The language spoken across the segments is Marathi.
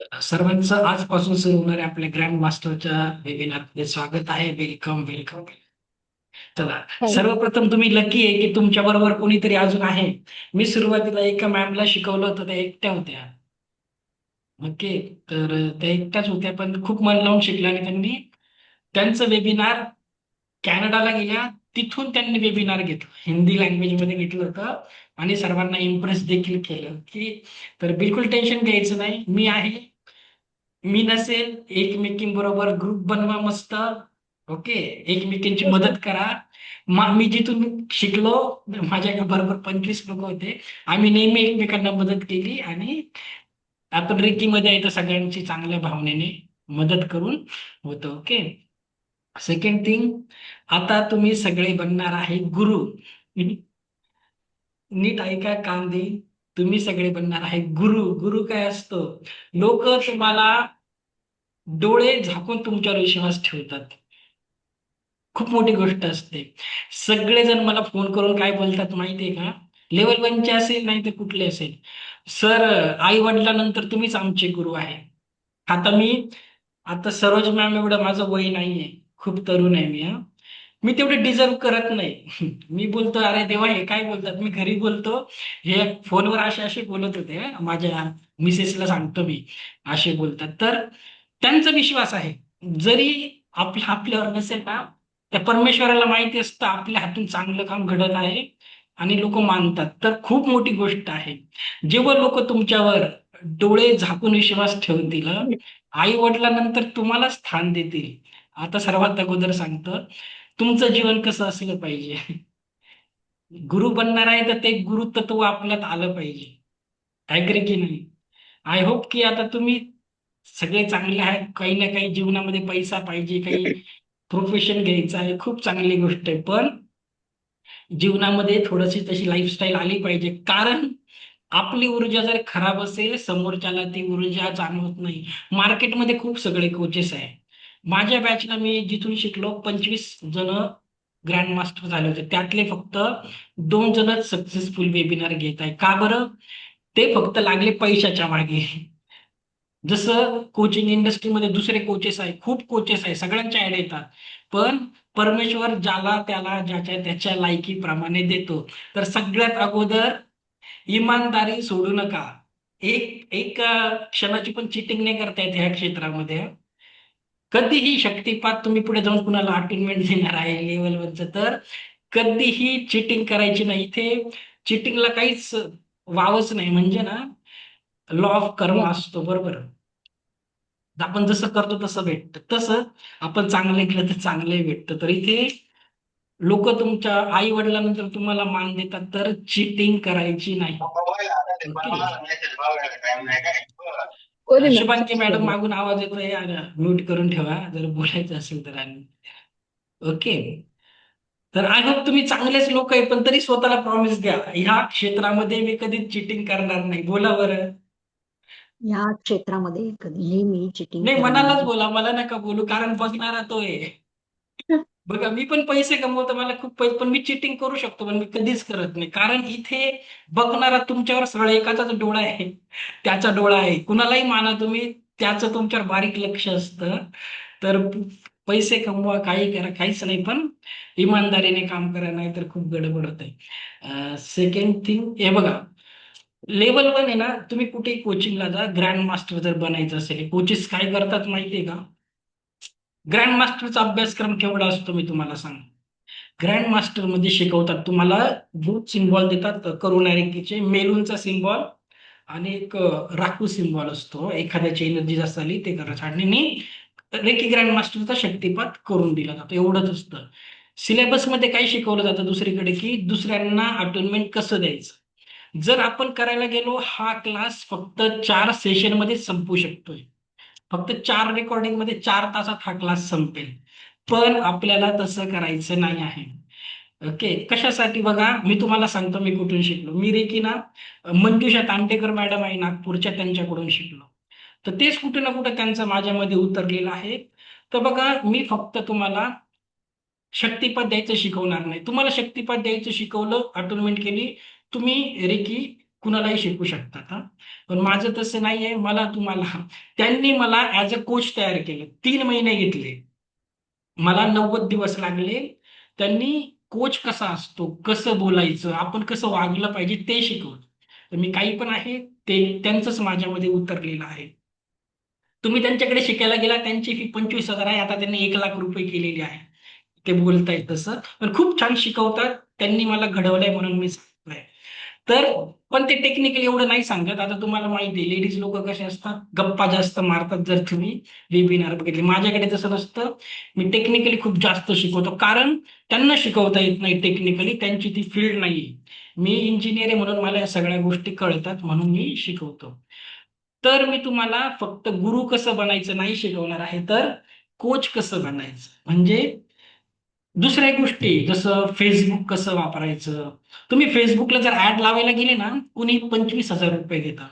सर्वांचं आजपासून सुरू होणाऱ्या आपल्या ग्रँड मास्टरच्या वेबिनारमध्ये स्वागत आहे. Welcome welcome. चला, थँक सर्वप्रथम तुम्ही लकी आहे की तुमच्या बरोबर कोणीतरी अजून आहे. मी सुरुवातीला एका मॅमला शिकवलं होतं, त्या एकट्या होत्या. ओके. तर त्या एकट्याच होत्या, पण खूप मन लावून शिकल्या आणि त्यांनी त्यांचं वेबिनार कॅनडाला गेल्या. तिथून त्यांनी वेबिनार घेतलं, हिंदी लँग्वेज मध्ये घेतलं होतं आणि सर्वांना इम्प्रेस देखील केलं की. तर बिलकुल टेन्शन घ्यायचं नाही, मी आहे. मी नसेल, एकमेकींबरोबर ग्रुप बनवा मस्त. ओके. एकमेकींची यू. मदत करा. मी जिथून शिकलो, माझ्या बरोबर 25 लोक होते. आम्ही नेहमी एकमेकांना मदत केली आणि आपण रेकीमध्ये आहे तर सगळ्यांची चांगल्या भावनेने मदत करून होतं. ओके. सेकंड थिंग, आता तुम्ही सगळे बनणार आहे गुरु. नीट ऐका कान देईन. तुम्ही सगळे बनणार आहे गुरु. गुरु काय असतो? लोक तुम्हाला डोळे झाकून तुमच्यावर विश्वास ठेवतात. खूप मोठी गोष्ट असते. सगळेजण मला फोन करून काय बोलतात माहितीये का? लेवल 1चे असेल नाही तर कुठले असेल, सर, आई वडिलांनंतर तुम्हीच आमचे गुरु आहे. आता मी आता सरोज मॅम एवढं माझं वय नाहीये, खूप तरुण आहे मी. मी तेवढे डिझर्व करत नाही. मी बोलतो अरे देवा हे काय बोलतात. मी घरी बोलतो हे फोनवर असे असे बोलत होते, माझ्या मिसेसला सांगतो मी असे बोलतात. तर त्यांचा विश्वास आहे. जरी आपल्यावर नसेल ना, त्या परमेश्वराला माहिती असतं आपल्या हातून चांगलं काम घडत आहे आणि लोक मानतात. तर खूप मोठी गोष्ट आहे जेव्हा लोक तुमच्यावर डोळे झाकून विश्वास ठेवतील. आई वडिलांनंतर तुम्हाला स्थान देतील. आता सर्वात अगोदर सांगतं, तुमचं जीवन कसं असलं पाहिजे. गुरु बनणार आहे तर ते गुरुतत्व आपल्यात आलं पाहिजे. ऍग्री की नाही? आय होप की आता तुम्ही सगळे चांगले आहेत. काही ना काही जीवनामध्ये पैसा पाहिजे, काही प्रोफेशन घ्यायचं आहे, खूप चांगली गोष्ट आहे. पण जीवनामध्ये थोडीशी तशी लाईफस्टाईल आली पाहिजे. कारण आपली ऊर्जा जर खराब असेल, समोरच्याला ती ऊर्जा जाणवत नाही. मार्केटमध्ये खूप सगळे कोचेस आहे. माझ्या बॅचला मी जिथून शिकलो 25 जण ग्रँड मास्टर झाले होते. त्यातले फक्त 2 जणच सक्सेसफुल वेबिनार घेत आहे. का बरं? ते फक्त लागले पैशाच्या मागे. जसं कोचिंग इंडस्ट्रीमध्ये दुसरे कोचेस आहे, खूप कोचेस आहे, सगळ्यांच्या ऍड येतात. पण परमेश्वर ज्याला त्याला ज्याच्या त्याच्या लायकीप्रमाणे देतो. तर सगळ्यात अगोदर इमानदारी सोडू नका. एक एक क्षणाची पण चिटिंग नाही करता येत ह्या क्षेत्रामध्ये. कधीही शक्तिपात तुम्ही पुढे जाऊन कुणाला अटेनमेंट देणार आहे लेवल वरचं, तर कधीही चिटिंग करायची नाही. इथे चिटिंगला काहीच वावच नाही. म्हणजे ना, लॉ ऑफ कर्म असतो, बरोबर? आपण जसं करतो तसं भेटतं. तसं आपण चांगलं केलं तर चांगलंही भेटतं. तर इथे लोक तुमच्या आई वडिलांनंतर तुम्हाला मान देतात, तर चिटिंग करायची नाही. ओके. कोणी शुभांगी मेसेज मॅडम केले? मागून आवाज येतोय, म्यूट करून ठेवा जर बोलायचं असेल तर. आणि ओके. तर आय होप तुम्ही चांगलेच लोक आहे, पण तरी स्वतःला प्रॉमिस द्या, ह्या क्षेत्रामध्ये मी कधीच चिटिंग करणार नाही. बोला बरं. या क्षेत्रामध्ये कधीही मी चिटिंग नाही, करणार मनालाच नाही. बोला, मला नका बोलू, कारण बघणारा तो आहे. बघा, मी पण पैसे कमवतो, मला खूप पैसे, पण मी चिटिंग करू शकतो, पण मी कधीच करत नाही. कारण इथे बघणारा तुमच्यावर सरळ एकाचाच डोळा आहे, त्याचा डोळा आहे. कुणालाही माना तुम्ही, त्याचं तुमच्यावर बारीक लक्ष असतं. तर पैसे कमवा, काही करा, काहीच नाही, पण इमानदारीने काम करा, नाही तर खूप गडबड होत आहे. सेकंड थिंग हे बघा, लेवल 1 आहे ना, तुम्ही कुठेही कोचिंगला जा, ग्रँड मास्टर जर बनायचं असेल, कोचेस काय करतात माहितीये का? ग्रँड मास्टरचा अभ्यासक्रम केवढा असतो मी तुम्हाला सांगतो. ग्रँड मास्टर मध्ये शिकवतात तुम्हाला, भूत सिम्बॉल देतात करुणा रेखेचे, मेलूनचा सिम्बॉल आणि एक राखू सिम्बॉल असतो. एखाद्याची एनर्जी जास्त आली ते करायचं आणि रेकी ग्रँड मास्टरचा शक्तिपात करून दिला जातो. एवढंच असतं. सिलेबसमध्ये काय शिकवलं जातं दुसरीकडे, की दुसऱ्यांना अटोनमेंट कसं द्यायचं. जर आपण करायला गेलो, हा क्लास फक्त 4 सेशन मध्ये संपू शकतोय. फक्त 4 रेकॉर्डिंग मध्ये 4 तासात हा क्लास संपेल. पण आपल्याला तसं करायचं नाही आहे. ओके. कशासाठी? बघा, मी तुम्हाला सांगतो मी कुठून शिकलो. मी रेकी ना, मंजुषा तांटेकर मॅडम आहे नागपूरच्या, त्यांच्याकडून शिकलो. तर तेच कुठे ना कुठे त्यांचं माझ्यामध्ये उतरलेलं आहे. तर बघा, मी फक्त तुम्हाला शक्तिपात द्यायचं शिकवणार नाही. तुम्हाला शक्तिपात द्यायचं शिकवलं, अटोनमेंट केली, तुम्ही रेकी कुणालाही शिकू शकतात हा. पण माझं तसं नाही आहे. त्यांनी मला ऍज अ कोच तयार केलं. 3 महिने घेतले. मला 90 दिवस लागले. त्यांनी कोच कसा असतो, कसं बोलायचं, आपण कसं वागलं पाहिजे ते शिकवलं. तर मी काही पण आहे ते त्यांचंच माझ्यामध्ये उतरलेलं आहे. तुम्ही त्यांच्याकडे शिकायला गेला, त्यांची फी 25,000 आहे. आता त्यांनी 1,00,000 रुपये केलेली आहे. ते बोलतायत तसं. पण खूप छान शिकवतात. त्यांनी मला घडवलंय म्हणून मी सांगतोय. तर पण ते टेक्निकली एवढं नाही सांगत. आता तुम्हाला माहिती आहे लेडीज लोक कसे असतात, गप्पा जास्त मारतात. जर तुम्ही वेबिनार बघितले, माझ्याकडे तसं नसतं. मी टेक्निकली खूप जास्त शिकवतो, कारण त्यांना शिकवता येत नाही टेक्निकली, त्यांची ती फील्ड नाही. मी इंजिनियर आहे म्हणून मला या सगळ्या गोष्टी कळतात, म्हणून मी शिकवतो. तर मी तुम्हाला फक्त गुरु कसं बनायचं नाही शिकवणार आहे, तर कोच कसं बनायचं. म्हणजे दुसऱ्या गोष्टी जसं फेसबुक कसं वापरायचं. तुम्ही फेसबुकला जर ऍड लावायला गेले ना, कुणी 25,000 रुपये देतात.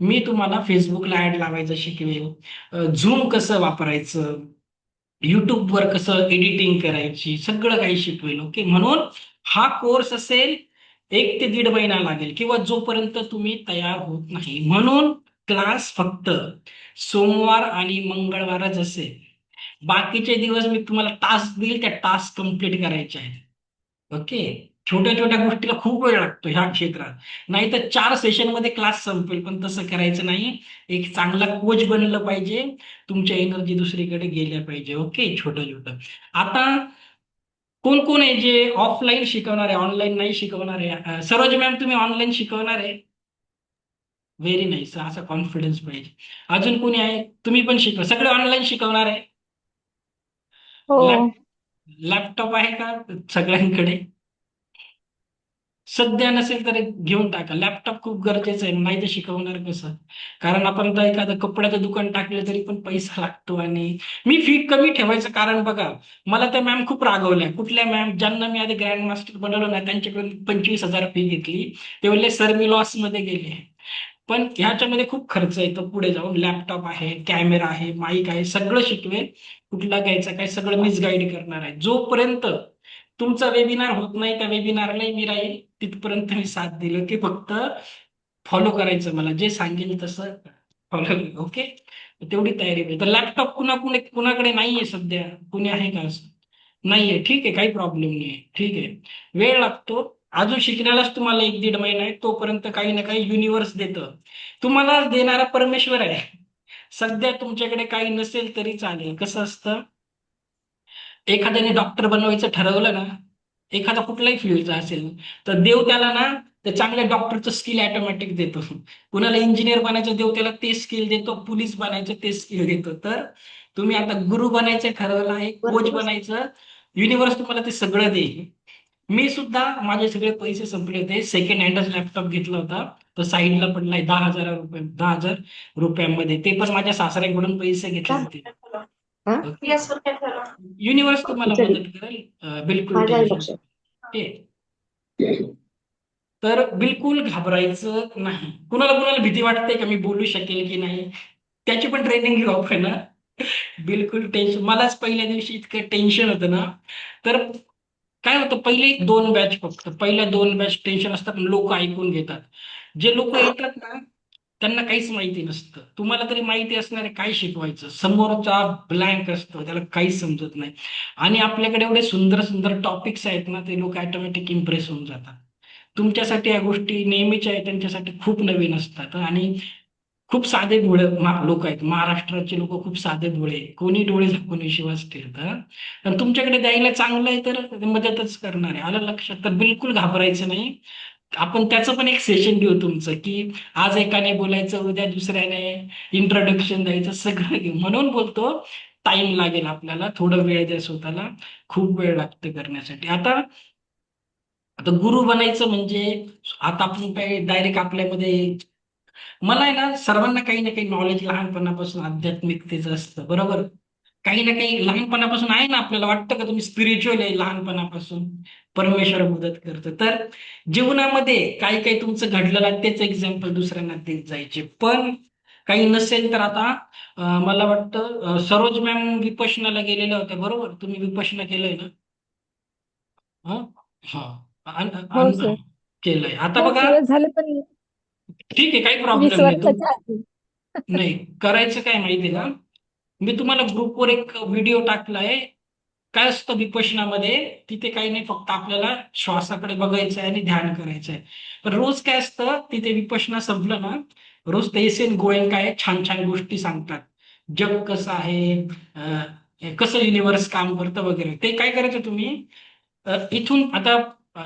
मी तुम्हाला फेसबुकला ऍड लावायचं शिकवेल. झूम कसं वापरायचं, युट्यूबवर कसं एडिटिंग करायची, सगळं काही शिकवेल. ओके, म्हणून हा कोर्स असेल 1 ते 1.5 महिना लागेल, किंवा जोपर्यंत तुम्ही तयार होत नाही. म्हणून क्लास फक्त सोमवार आणि मंगळवारच असेल. बाकीचे दिवस मी तुम्हाला टास्क देईल, त्या टास्क कंप्लीट करायचे आहेत. ओके. छोट्या छोट्या गोष्टीला खूप वेळ लागतो ह्या क्षेत्रात. नाही तर 4 सेशन मध्ये क्लास संपेल, पण तसं करायचं नाही. एक चांगला कोच बनलं पाहिजे. तुमच्या एनर्जी दुसरीकडे गेल्या पाहिजे. ओके, छोटं छोटं. आता कोण कोण आहे जे ऑफलाईन शिकवणार आहे, ऑनलाईन नाही शिकवणार आहे? सरोज मॅम, तुम्ही ऑनलाईन शिकवणार आहे? व्हेरी नाईस, असा कॉन्फिडन्स पाहिजे. अजून कोणी आहे? तुम्ही पण शिकवा, सगळे ऑनलाईन शिकवणार आहे? हो. लॅपटॉप आहे का सगळ्यांकडे? सध्या नसेल तर एक घेऊन टाका. लॅपटॉप खूप गरजेचं आहे, नाही तर शिकवणार कसं? कारण आपण तर एखादं कपड्याचं दुकान टाकलं तरी पण पैसा लागतो. आणि मी फी कमी ठेवायचं कारण बघा, मला त्या मॅम खूप रागवल्या. कुठल्या मॅम? ज्यांना मी आधी ग्रँड मास्टर बनवलं ना, त्यांच्याकडून 25,000 फी घेतली. ते बोलले सर मी लॉस मध्ये गेले. पण ह्याच्यामध्ये खूप खर्च येतो पुढे जाऊन. लॅपटॉप आहे, कॅमेरा आहे, माईक आहे, सगळं शिकवेल. कुठला घ्यायचा काय सगळं मीच गाईड करणार आहे. जोपर्यंत तुमचा वेबिनार होत नाही, त्या वेबिनारलाही मी राहील. तिथपर्यंत मी साथ दिलं की फक्त फॉलो करायचं, मला जे सांगेल तसं फॉलो. ओके, तेवढी तयारी पाहिजे. तर लॅपटॉप कुणाकडे नाहीये सध्या? कुणी आहे का असं? नाहीये, ठीक आहे, काही प्रॉब्लेम नाहीये, ठीक आहे. वेळ लागतो अजून शिकण्यालाच. तुम्हाला 1 ते 1.5 महिना आहे. तोपर्यंत काही ना काही युनिव्हर्स देतं. तुम्हाला देणारा परमेश्वर आहे. सध्या तुमच्याकडे काही नसेल तरी चालेल. कसं असतं, एखाद्याने डॉक्टर बनवायचं ठरवलं ना, एखादा कुठलाही फील्डचा असेल, तर देव त्याला ना त्या चांगल्या डॉक्टरचं स्किल ऑटोमॅटिक देतो. कुणाला इंजिनियर बनायचं, देव त्याला ते स्किल देतो. पोलीस बनायचं ते स्किल देतो. तर तुम्ही आता गुरु बनायचं ठरवलं आहे, कोच बरोबर. बनायचं, युनिव्हर्स तुम्हाला ते सगळं देईल. मी सुद्धा माझे सगळे पैसे संपले होते. सेकंड हँडच लॅपटॉप घेतला होता. तो साईडला पडलाय 10,000 रुपये, 10,000 रुपयामध्ये. ते पण माझ्या सासऱ्यांकडून पैसे घेतले का? होते. हा? ओके. युनिव्हर्स तुम्हाला चल, मदत करेल. बिलकुल माझ्या टेन्शन. लक्षात. ओके. तर बिलकुल घाबरायचं नाही. कुणाला कुणाला भीती वाटते का मी बोलू शकेल की नाही, त्याची पण ट्रेनिंग घेऊ आपण ना. बिलकुल टेन्शन. मलाच पहिल्या दिवशी इतकं टेन्शन होतं ना. तर काय होतं, पहिले 2 बॅच, फक्त पहिल्या 2 बॅच टेन्शन असतात, लोक ऐकून घेतात. जे लोक येतात ना, त्यांना काहीच माहिती नसतं. तुम्हाला तरी माहिती असणार आहे काय शिकवायचं. समोरचा ब्लँक असतो, त्याला काहीच समजत नाही. आणि आपल्याकडे एवढे सुंदर सुंदर टॉपिक्स आहेत ना, ते लोक ऑटोमॅटिक इम्प्रेस होऊन जातात. तुमच्यासाठी या गोष्टी नेहमीच्या आहेत, त्यांच्यासाठी खूप नवीन असतात. आणि खूप साधे भोळे लोक आहेत. महाराष्ट्राचे लोक खूप साधे भोळे, कोणी डोळे झाकून विश्वास ठेवतात. आणि तुमच्याकडे द्यायला चांगलं आहे तर ते मदतच करणार आहे. आलं लक्षात? तर बिलकुल घाबरायचं नाही. आपण त्याचं पण एक सेशन घेऊ तुमचं, की आज एकाने बोलायचं, उद्या दुसऱ्याने इंट्रोडक्शन द्यायचं, सगळं घेऊ. म्हणून बोलतो टाइम लागेल आपल्याला, थोडं वेळ द्या स्वतःला. खूप वेळ लागते करण्यासाठी. आता आता गुरु बनायचं म्हणजे आता आपण काही डायरेक्ट आपल्यामध्ये, मला आहे ना सर्वांना काही ना काही नॉलेज लहानपणापासून आध्यात्मिकतेचं असतं, बरोबर? काही ना काही लहानपणापासून आहे ना. आपल्याला वाटतं का तुम्ही स्पिरिच्युअल आहे लहानपणापासून, परमेश्वर मदत करतो. तर जीवनामध्ये काही काही तुमचं घडलेलं आहे, तेच एक्झाम्पल दुसऱ्यांना देत जायचे. पण काही नसेल तर आता मला वाटतं सरोज मॅम विपश्यनाला गेलेल्या होत्या, बरोबर? तुम्ही विपश्यना केलंय ना? हं? हा. हो सर. केलंय. आता हो, बघा, दिवस झाले पण ठीक आहे, काही 20 प्रॉब्लेम नाही. वर्षाच्या आधी. नाही, करायचं काय माहिती का, मी तुम्हाला ग्रुपवर एक व्हिडिओ टाकलाय. काय असतं विपश्यनामध्ये, तिथे काही नाही, फक्त आपल्याला श्वासाकडे बघायचं आहे आणि ध्यान करायचं आहे. पण रोज काय असतं तिथे, विपश्यना संपलं ना, रोज ते एस एन गोयंका काय छान छान गोष्टी सांगतात. जग कसं आहे, कसं युनिव्हर्स काम करतं वगैरे. ते काय करायचं तुम्ही, इथून आता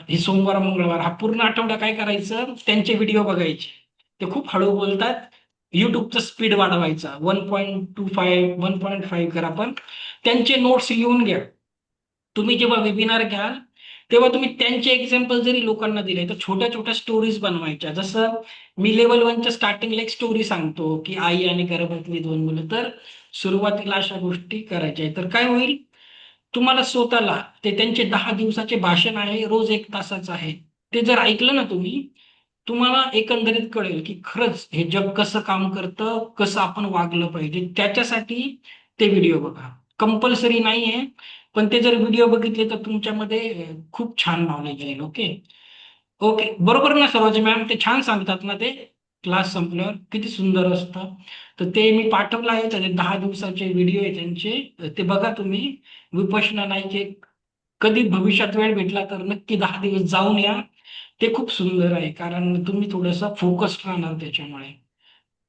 हे सोमवार मंगळवार हा पूर्ण आठवडा काय करायचं, त्यांचे व्हिडिओ बघायचे. ते खूप हळू बोलतात. युट्यूबचा स्पीड वाढवायचा, 1.25 1.5 करा. पण त्यांचे नोट्स लिहून घ्या. तुम्ही जेव्हा वेबिनार घ्याल तेव्हा तुम्ही त्यांचे एक्झाम्पल जरी लोकांना दिले तर छोट्या छोट्या स्टोरीज बनवायच्या. जसं मी लेवल 1च्या स्टार्टिंगला एक स्टोरी सांगतो की आई आणि गर्भातली 2 मुलं, तर सुरुवातीला अशा गोष्टी करायच्या. तर काय होईल, तुम्हाला स्वतःला ते त्यांचे 10 दिवसाचे भाषण आहे, रोज 1 तासाचं आहे, ते जर ऐकलं ना तुम्ही, तुम्हाला एकंदरीत कळेल की खरंच हे जग कसं काम करतं, कसं आपण वागलं पाहिजे. त्याच्यासाठी ते व्हिडिओ बघा. कंपल्सरी नाहीये, पण ते जर व्हिडिओ बघितले तर तुमच्यामध्ये खूप छान नॉलेज येईल. ओके. ओके, बरोबर ना सरोज मॅम, ते छान सांगतात ना ते, क्लास संपल्यावर किती सुंदर असतं. तर ते मी पाठवलं आहे, त्याचे 10 दिवसाचे व्हिडिओ आहे त्यांचे, ते बघा तुम्ही. विपश्यना नाईक, कधी भविष्यात वेळ भेटला तर नक्की 10 दिवस जाऊन या. ते खूप सुंदर आहे, कारण तुम्ही थोडंसं फोकस्ड राहणार त्याच्यामुळे.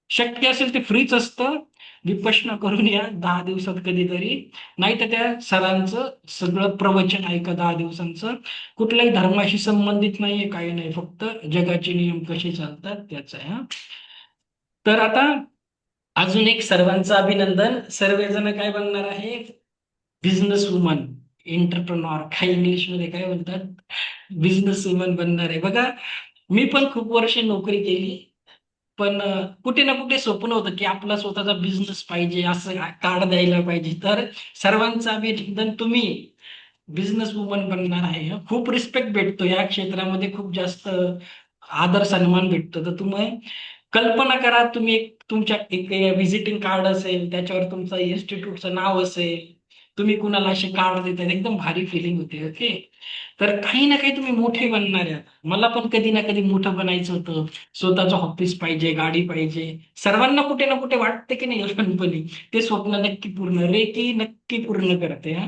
शक्य असेल ते फ्रीच असतं. विपश्यना करून या 10 दिवसात कधीतरी. नाही तर त्या सरांचं सगळं प्रवचन ऐका 10 दिवसांचं. कुठल्याही धर्माशी संबंधित नाहीये, काही नाही, फक्त जगाचे नियम कसे चालतात त्याचं आहे. हा, तर आता अजून एक, सर्वांचं अभिनंदन. सर्वजण काय बनणार आहे, बिझनेस वुमन, एंटरप्रेनॉर, काय इंग्लिशमध्ये काय बोलतात, बिझनेस वुमन बनणार आहे. बघा, मी पण खूप वर्ष नोकरी केली, पण कुठे ना कुठे स्वप्न होतं की आपला स्वतःचा बिझनेस पाहिजे, असं कार्ड द्यायला पाहिजे. तर सर्वांचं अभिनंदन, तुम्ही बिझनेस वुमन बनणार आहे. खूप रिस्पेक्ट भेटतो या क्षेत्रामध्ये, खूप जास्त आदर सन्मान भेटतो. तर तुम्ही कल्पना करा, तुम्ही एक तुमच्या एक व्हिजिटिंग कार्ड असेल, त्याच्यावर तुमचं इन्स्टिट्यूटचं नाव असेल, तुम्ही कुणाला असे कार्ड देताय, एकदम भारी फिलिंग होते. ओके. तर काही ना काही तुम्ही मोठे बनणार आहे. मला पण कधी ना कधी मोठं बनायचं होतं. स्वतःचं ऑफिस पाहिजे, गाडी पाहिजे. सर्वांना कुठे ना कुठे वाटते की नाही लहानपणी, ते स्वप्न नक्की पूर्ण, रेकी नक्की पूर्ण करते. हा,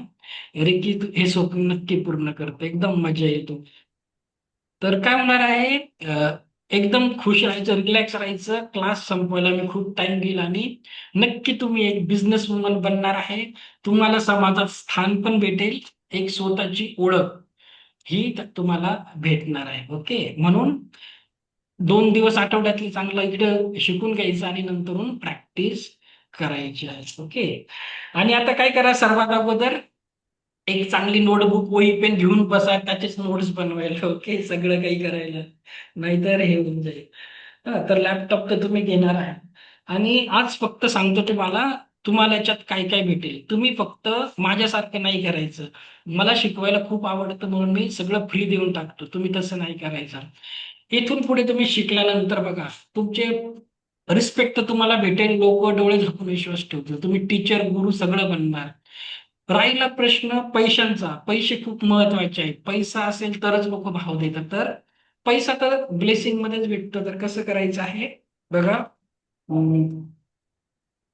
रेकी हे स्वप्न नक्की पूर्ण करते, एकदम मजा येतो. तर काय होणार आहे, एकदम खुश राहायचं, रिलॅक्स राहायचं. क्लास संपवायला मी खूप टाइम घेईल आणि नक्की तुम्ही एक बिझनेस वुमन बनणार आहे. तुम्हाला समाजात स्थान पण भेटेल, एक स्वतःची ओळख ही तुम्हाला भेटणार आहे. ओके. म्हणून 2 दिवस आठवड्यातली चांगलं इकडे शिकून घ्यायचं आणि नंतरून प्रॅक्टिस करायची आहे. ओके. आणि आता काय करा, सर्वात अगोदर एक चांगली नोटबुक, वही पेन घेऊन बसा, त्याचेच नोट्स बनवायला. ओके, सगळं काही करायला, नाहीतर हे होऊन जाईल. तर लॅपटॉप तर तुम्ही घेणार आहे. आणि आज फक्त सांगतो तुम्हाला, तुम्हाला याच्यात काय काय भेटेल. तुम्ही फक्त माझ्यासारखं नाही करायचं. मला शिकवायला खूप आवडतं म्हणून मी सगळं फ्री देऊन टाकतो. तुम्ही तसं नाही करायचं. इथून पुढे तुम्ही शिकल्यानंतर बघा, तुमचे रिस्पेक्ट तुम्हाला भेटेल. लोक डोळे झाकून विश्वास ठेवतील. तुम्ही टीचर, गुरु सगळं बनणार. राहिला प्रश्न पैशांचा, पैसे खूप महत्वाचे आहेत. पैसा असेल तरच लोक भाव देतात. तर पैसा तर ब्लेसिंग मध्येच भेटतो. तर कसं करायचं आहे बघा, अं,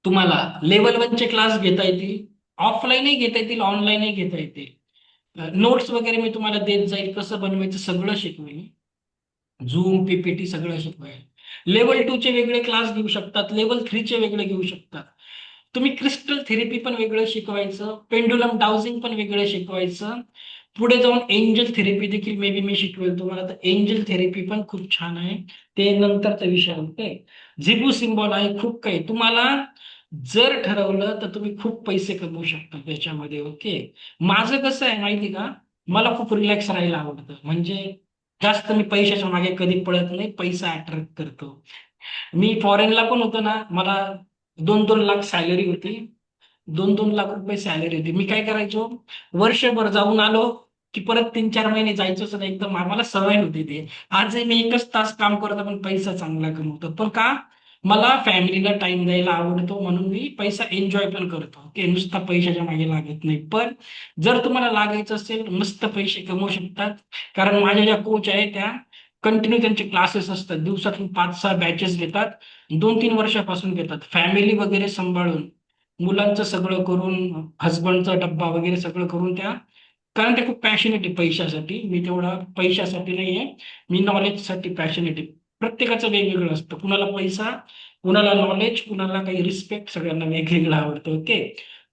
तुम्हाला लेवल 1चे क्लास घेता येतील, ऑफलाईनही घेता येतील, ऑनलाईनही घेता येतील. नोट्स वगैरे मी तुम्हाला देत जाईल, कसं बनवायचं सगळं शिकवेल. झूम, पीपीटी सगळं शिकवायला. लेवल 2चे वेगळे क्लास घेऊ शकतात, लेवल 3चे वेगळे घेऊ शकतात. तुम्ही क्रिस्टल थेरपी पण वेगळं शिकवायचं, पेंडुलम डाउजिंग पण वेगळं शिकवायचं. पुढे जाऊन एंजल थेरपी देखील मे बी मी शिकवेल तुम्हाला. तर एंजल थेरपी पण खूप छान आहे, ते नंतरचा विषय. ओके. झिबू सिम्बॉल आहे, खूप काही. तुम्हाला जर ठरवलं तर तुम्ही खूप पैसे कमवू शकता त्याच्यामध्ये. ओके. माझं कसं आहे माहिती का, मला खूप रिलॅक्स राहायला आवडतं. म्हणजे जास्त मी पैशाच्या मागे कधी पळत नाही, पैसा अट्रॅक्ट करतो. मी फॉरेनला पण होतो ना, मला 2-2 लाख सॅलरी होती. 2-2 लाख रुपये सॅलरी होती. मी काय करायचो, वर्षभर जाऊन आलो की परत 3-4 महिने जायचोच नाही. एकदम आम्हाला सवय होती ते. आजही मी 1च तास काम करतो पण पैसा चांगला कमवतो. पण का, मला फॅमिलीला टाइम द्यायला आवडतो म्हणून मी पैसा एन्जॉय पण करतो. की नुसता पैशाच्या मागे लागत नाही. पण जर तुम्हाला लागायचं असेल, मस्त पैसे कमवू शकतात. कारण माझ्या ज्या कोच आहेत त्या कंटिन्यू त्यांचे क्लासेस असतात. दिवसातून 5-6 बॅचेस घेतात. 2-3 वर्षापासून घेतात. फॅमिली वगैरे सांभाळून, मुलांचं सगळं करून, हसबंडचा डब्बा वगैरे सगळं करून त्या, कारण ते खूप पॅशनेट आहे पैशासाठी. मी तेवढा पैशासाठी नाहीये. मी नॉलेजसाठी पॅशनेट आहे. प्रत्येकाचं वेगवेगळं असतं. कुणाला पैसा, कुणाला नॉलेज, कुणाला काही रिस्पेक्ट, सगळ्यांना वेगवेगळं आवडतं. ओके.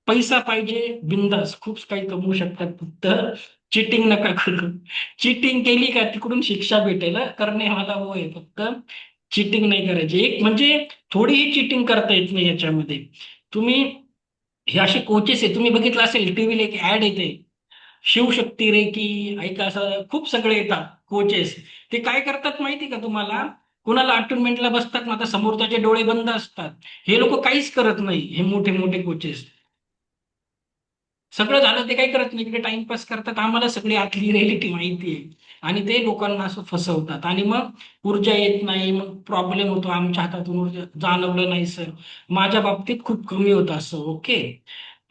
पैसा पाहिजे, बिंदास खूप काही कमवू शकतात. फक्त चिटिंग नका करू. चिटिंग केली का तिकडून शिक्षा भेटेल हं. करणे मला वो आहे. फक्त चिटिंग नाही करायची. एक म्हणजे थोडीही चिटिंग करता येत नाही याच्यामध्ये. तुम्ही हे असे कोचेस आहे, तुम्ही बघितलं असेल टीव्हीला एक ऍड येते, शिवशक्ती रे की ऐका, असं खूप सगळे येतात कोचेस. ते काय करतात माहिती का तुम्हाला? कुणाला अटोनमेंटला बसतात ना, आता समोरच्याचे डोळे बंद असतात. हे लोक काहीच करत नाही, हे मोठे मोठे कोचेस. सगळं झालं ते काही करत नाही, इकडे टाइमपास करतात. आम्हाला सगळी आतली रिअलिटी माहिती आहे. आणि ते लोकांना असं फसवतात आणि मग ऊर्जा येत नाही, मग प्रॉब्लेम होतो. आमच्या हातातून ऊर्जा जाणवलं नाही सर, माझ्या बाबतीत खूप कमी होतं असं. ओके.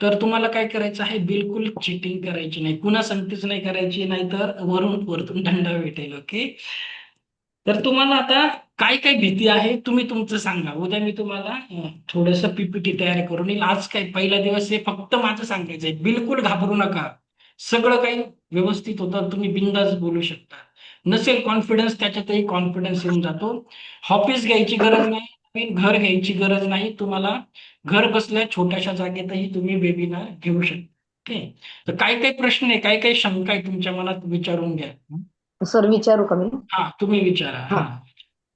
तर तुम्हाला काय करायचं आहे, बिलकुल चिटिंग करायची नाही, कुणा संगतीच नाही करायची, नाही तर वरून वरतून दंड भेटेल. ओके. तर तुम्हाला आता काय काय भीती आहे तुम्ही तुमचं सांगा. उद्या मी तुम्हाला थोडस पीपीटी तयार करून येईल. आज काय पहिला दिवस आहे, फक्त माझं सांगायचंय, बिलकुल घाबरू नका. सगळं काही व्यवस्थित होतं. तुम्ही बिंदास बोलू शकता. नसेल कॉन्फिडन्स, त्याच्यातही कॉन्फिडन्स येऊन जातो. ऑफिस घ्यायची गरज नाही, नवीन घर घ्यायची गरज नाही तुम्हाला. घर बसल्या छोट्याशा जागेतही तुम्ही वेबिनार घेऊ शकता. ओके. तर काय काय प्रश्न आहे, काय काय शंका आहे तुमच्या मनात, विचारून घ्या. सर विचारू का मी? हा, तुम्ही विचारा. हा. हा.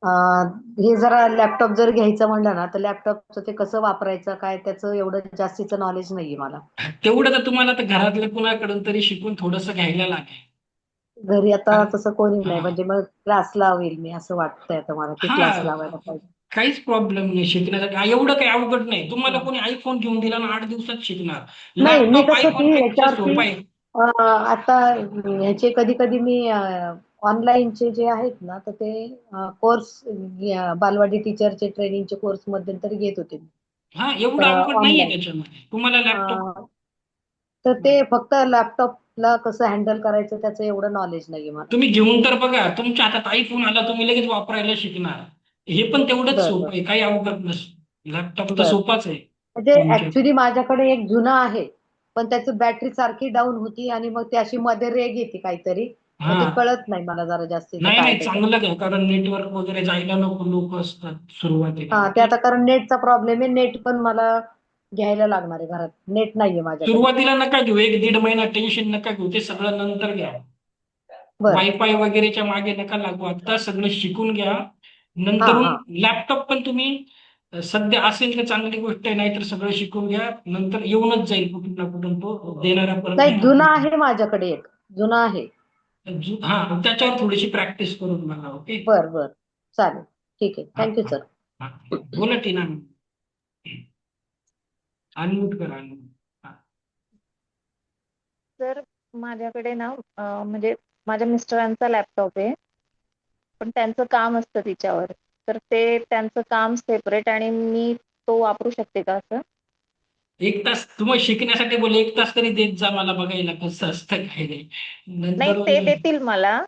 अं, हे जरा लॅपटॉप जर घ्यायचं म्हणलं ना, तर लॅपटॉपचं ते कसं वापरायचं काय, त्याचं एवढं जास्तीचं नॉलेज नाहीये मला. तेवढं तर तुम्हाला तर घरातल्या कुणाकडून तरी शिकून थोडंसं घ्यायला लागेल. घरी आता कारण तसं कोणी नाही, हा म्हणजे मग क्लास लावेल मी, असं वाटतंय आता मला की हा क्लास लावायला पाहिजे. काहीच प्रॉब्लेम नाही शिकण्यासाठी. एवढं काही अवघड नाही. तुम्हाला कोणी आयफोन घेऊन दिला ना, 8 दिवसात शिकणार. नाही, मी लॅपटॉप कसं आयफोन की पेक्षा ह्याच्यावरती सोपा आहे. आता ह्याचे कधी कधी मी ऑनलाईनचे जे आहेत ना, तर ते कोर्स, बालवाडी टीचरचे ट्रेनिंगचे कोर्स मध्यंतरी घेत होते मी. हा, एवढं तर अवघड नाहीये ऑनलाईन त्याच्यामध्ये. तुम्हाला लॅपटॉप तर ते फक्त लॅपटॉपला कसं हँडल करायचं त्याचं एवढं नॉलेज नाहीये मला. तुम्ही घेऊन तर बघा. तुमच्या हातात आयफोन आला, तुम्ही लगेच वापरायला शिकणार. हे पण तेवढंच बर बर सोपं आहे, काही अवघड नसतं. लॅपटॉप तर बर सोपाच आहे. म्हणजे फोनच्या ऍक्च्युली माझ्याकडे एक जुना आहे, पण त्याची बॅटरी सारखी डाऊन होती आणि मग ती अशी मध्ये रेग येते काहीतरी. मग हा, ते कळत नाही मला जरा जास्तीचं नाही काय नाही, त्याच्यात. चांगलं घ्या, कारण नेटवर्क वगैरे जायला नको, लोक असतात सुरुवातीला. हा, ते ओके. आता कारण नेटचा प्रॉब्लेम आहे, नेट पण मला घ्यायला लागणार आहे, घरात नेट नाहीये माझ्याकडे. सुरुवातीला नका घेऊ, 1-1.5 महिना टेन्शन नका घेऊ, ते सगळं नंतर घ्या. बर. वायफाय वगैरेच्या मागे नका लागू, आता सगळं शिकून घ्या. हा नंतरून हा. लॅपटॉप पण तुम्ही सध्या असेल तर चांगली गोष्ट आहे, नाहीतर सगळं शिकून घ्या. नंतर येऊनच जाईल कुठून ना कुठून तो देणाऱ्यापर्यंत नाही, येणार जुना नाही. आहे माझ्याकडे एक, जुना आहे. हा, त्याच्यावर थोडीशी प्रॅक्टिस करून बघा. ओके. बर बर, चालेल, ठीक आहे, हा थँक्यू हा सर. हा. बोला टीना, अनम्यूट करा, unmute. हा. तर माझ्याकडे ना म्हणजे माझ्या मिस्टरांचा लॅपटॉप आहे, पण त्यांचं काम असतं तिच्यावर. तर ते त्यांचं काम सेपरेट आणि मी तो वापरू शकते का असं? 1 तास तुम्हाला शिकण्यासाठी बोल, 1 तास तरी देत जा मला बघायला कसं असतं काय नाही. नाही, नंतर ते देतील मला, हा,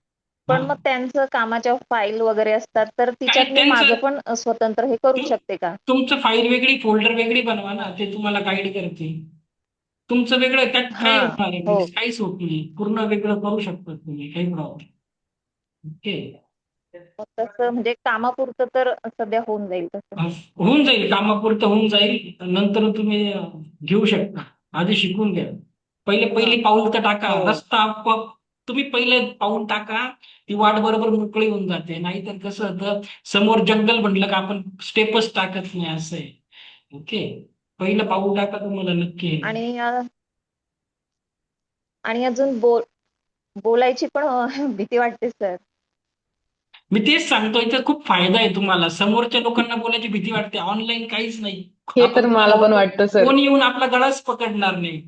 पण मग त्यांचं कामाच्या फाईल वगैरे असतात, तर काय तिच्यात मी माझं त्यांचं, पण स्वतंत्र हे करू तु- शकते का? तुमचं फाईल वेगळी, फोल्डर वेगळी बनवा ना, ते तुम्हाला गाईड करतील. तुमचं वेगळं, त्यात हा. काय होणार आहे, हो. म्हणजे काहीच होत नाही. पूर्ण वेगळं करू शकता तुम्ही, काही प्रॉब्लेम. ओके. मग तसं म्हणजे कामापुरतं तर सध्या होऊन जाईल तसं. होऊन जाईल, कामापुरतं होऊन जाईल. नंतर तुम्ही घेऊ शकता. आधी शिकून घ्या. पहिले हा. पहिली पाऊल तर टाका. हो. रस्ता तुम्ही पहिले पाऊल टाका, ती वाट बरोबर मोकळी होऊन जाते. नाहीतर कसं होतं, समोर जंगल म्हटलं का आपण स्टेपच टाकत नाही, असं आहे. ओके. पहिलं पाऊल टाका, तुम्हाला नक्की येईल. आणि आणि अजून बोलायची पण भीती वाटते सर. मी तेच सांगतो, इथं खूप फायदा आहे तुम्हाला. समोरच्या लोकांना बोलायची भीती वाटते, ऑनलाईन काहीच नाही. हे तर आपण कोणाला मला पण बोलतो, वाटतं सर. कोणी येऊन आपला गळाच पकडणार नाही.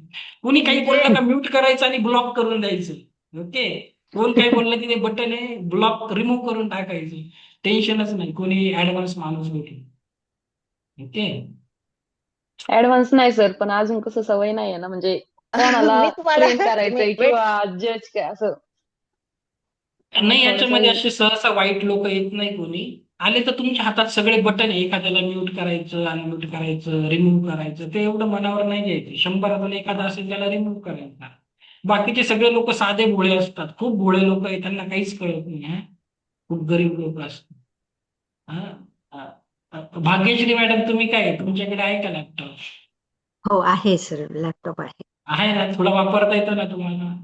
कुणी काही म्हणजे बोललं का म्यूट करायचं आणि ब्लॉक करून द्यायचं. ओके. कोण काही बोललं तिथे बटन आहे, ब्लॉक, रिमूव्ह करून टाकायचं. टेन्शनच नाही, कोणी ऍडव्हान्स माणूस भेटेल. ओके. ऍडव्हान्स नाही सर, पण अजून कसं सवय नाहीये ना, म्हणजे कोणाला मी तुम्हाला ट्रेन करायचंय वेट. किंवा जज काय असं. नाही, याच्यामध्ये थोडस असे सहसा वाईट लोक येत नाही कोणी. आले तर तुमच्या हातात सगळे बटन आहे, एखाद्याला म्यूट करायचं, अनम्यूट करायचं, रिमूव्ह करायचं, ते एवढं मनावर नाही घ्यायचं. 100 एखादा असेल त्याला रिमूव्ह करायचा. बाकीचे सगळे लोक साधे भोळे असतात, खूप भोळे लोक आहेत, त्यांना काहीच कळत नाही. खूप गरीब लोक असतात. हा. हा. भाग्यश्री मॅडम, तुम्ही काय, तुमच्याकडे आहे का लॅपटॉप? हो आहे सर, लॅपटॉप आहे. आहे ना, थोडा वापरता येतो ना तुम्हाला?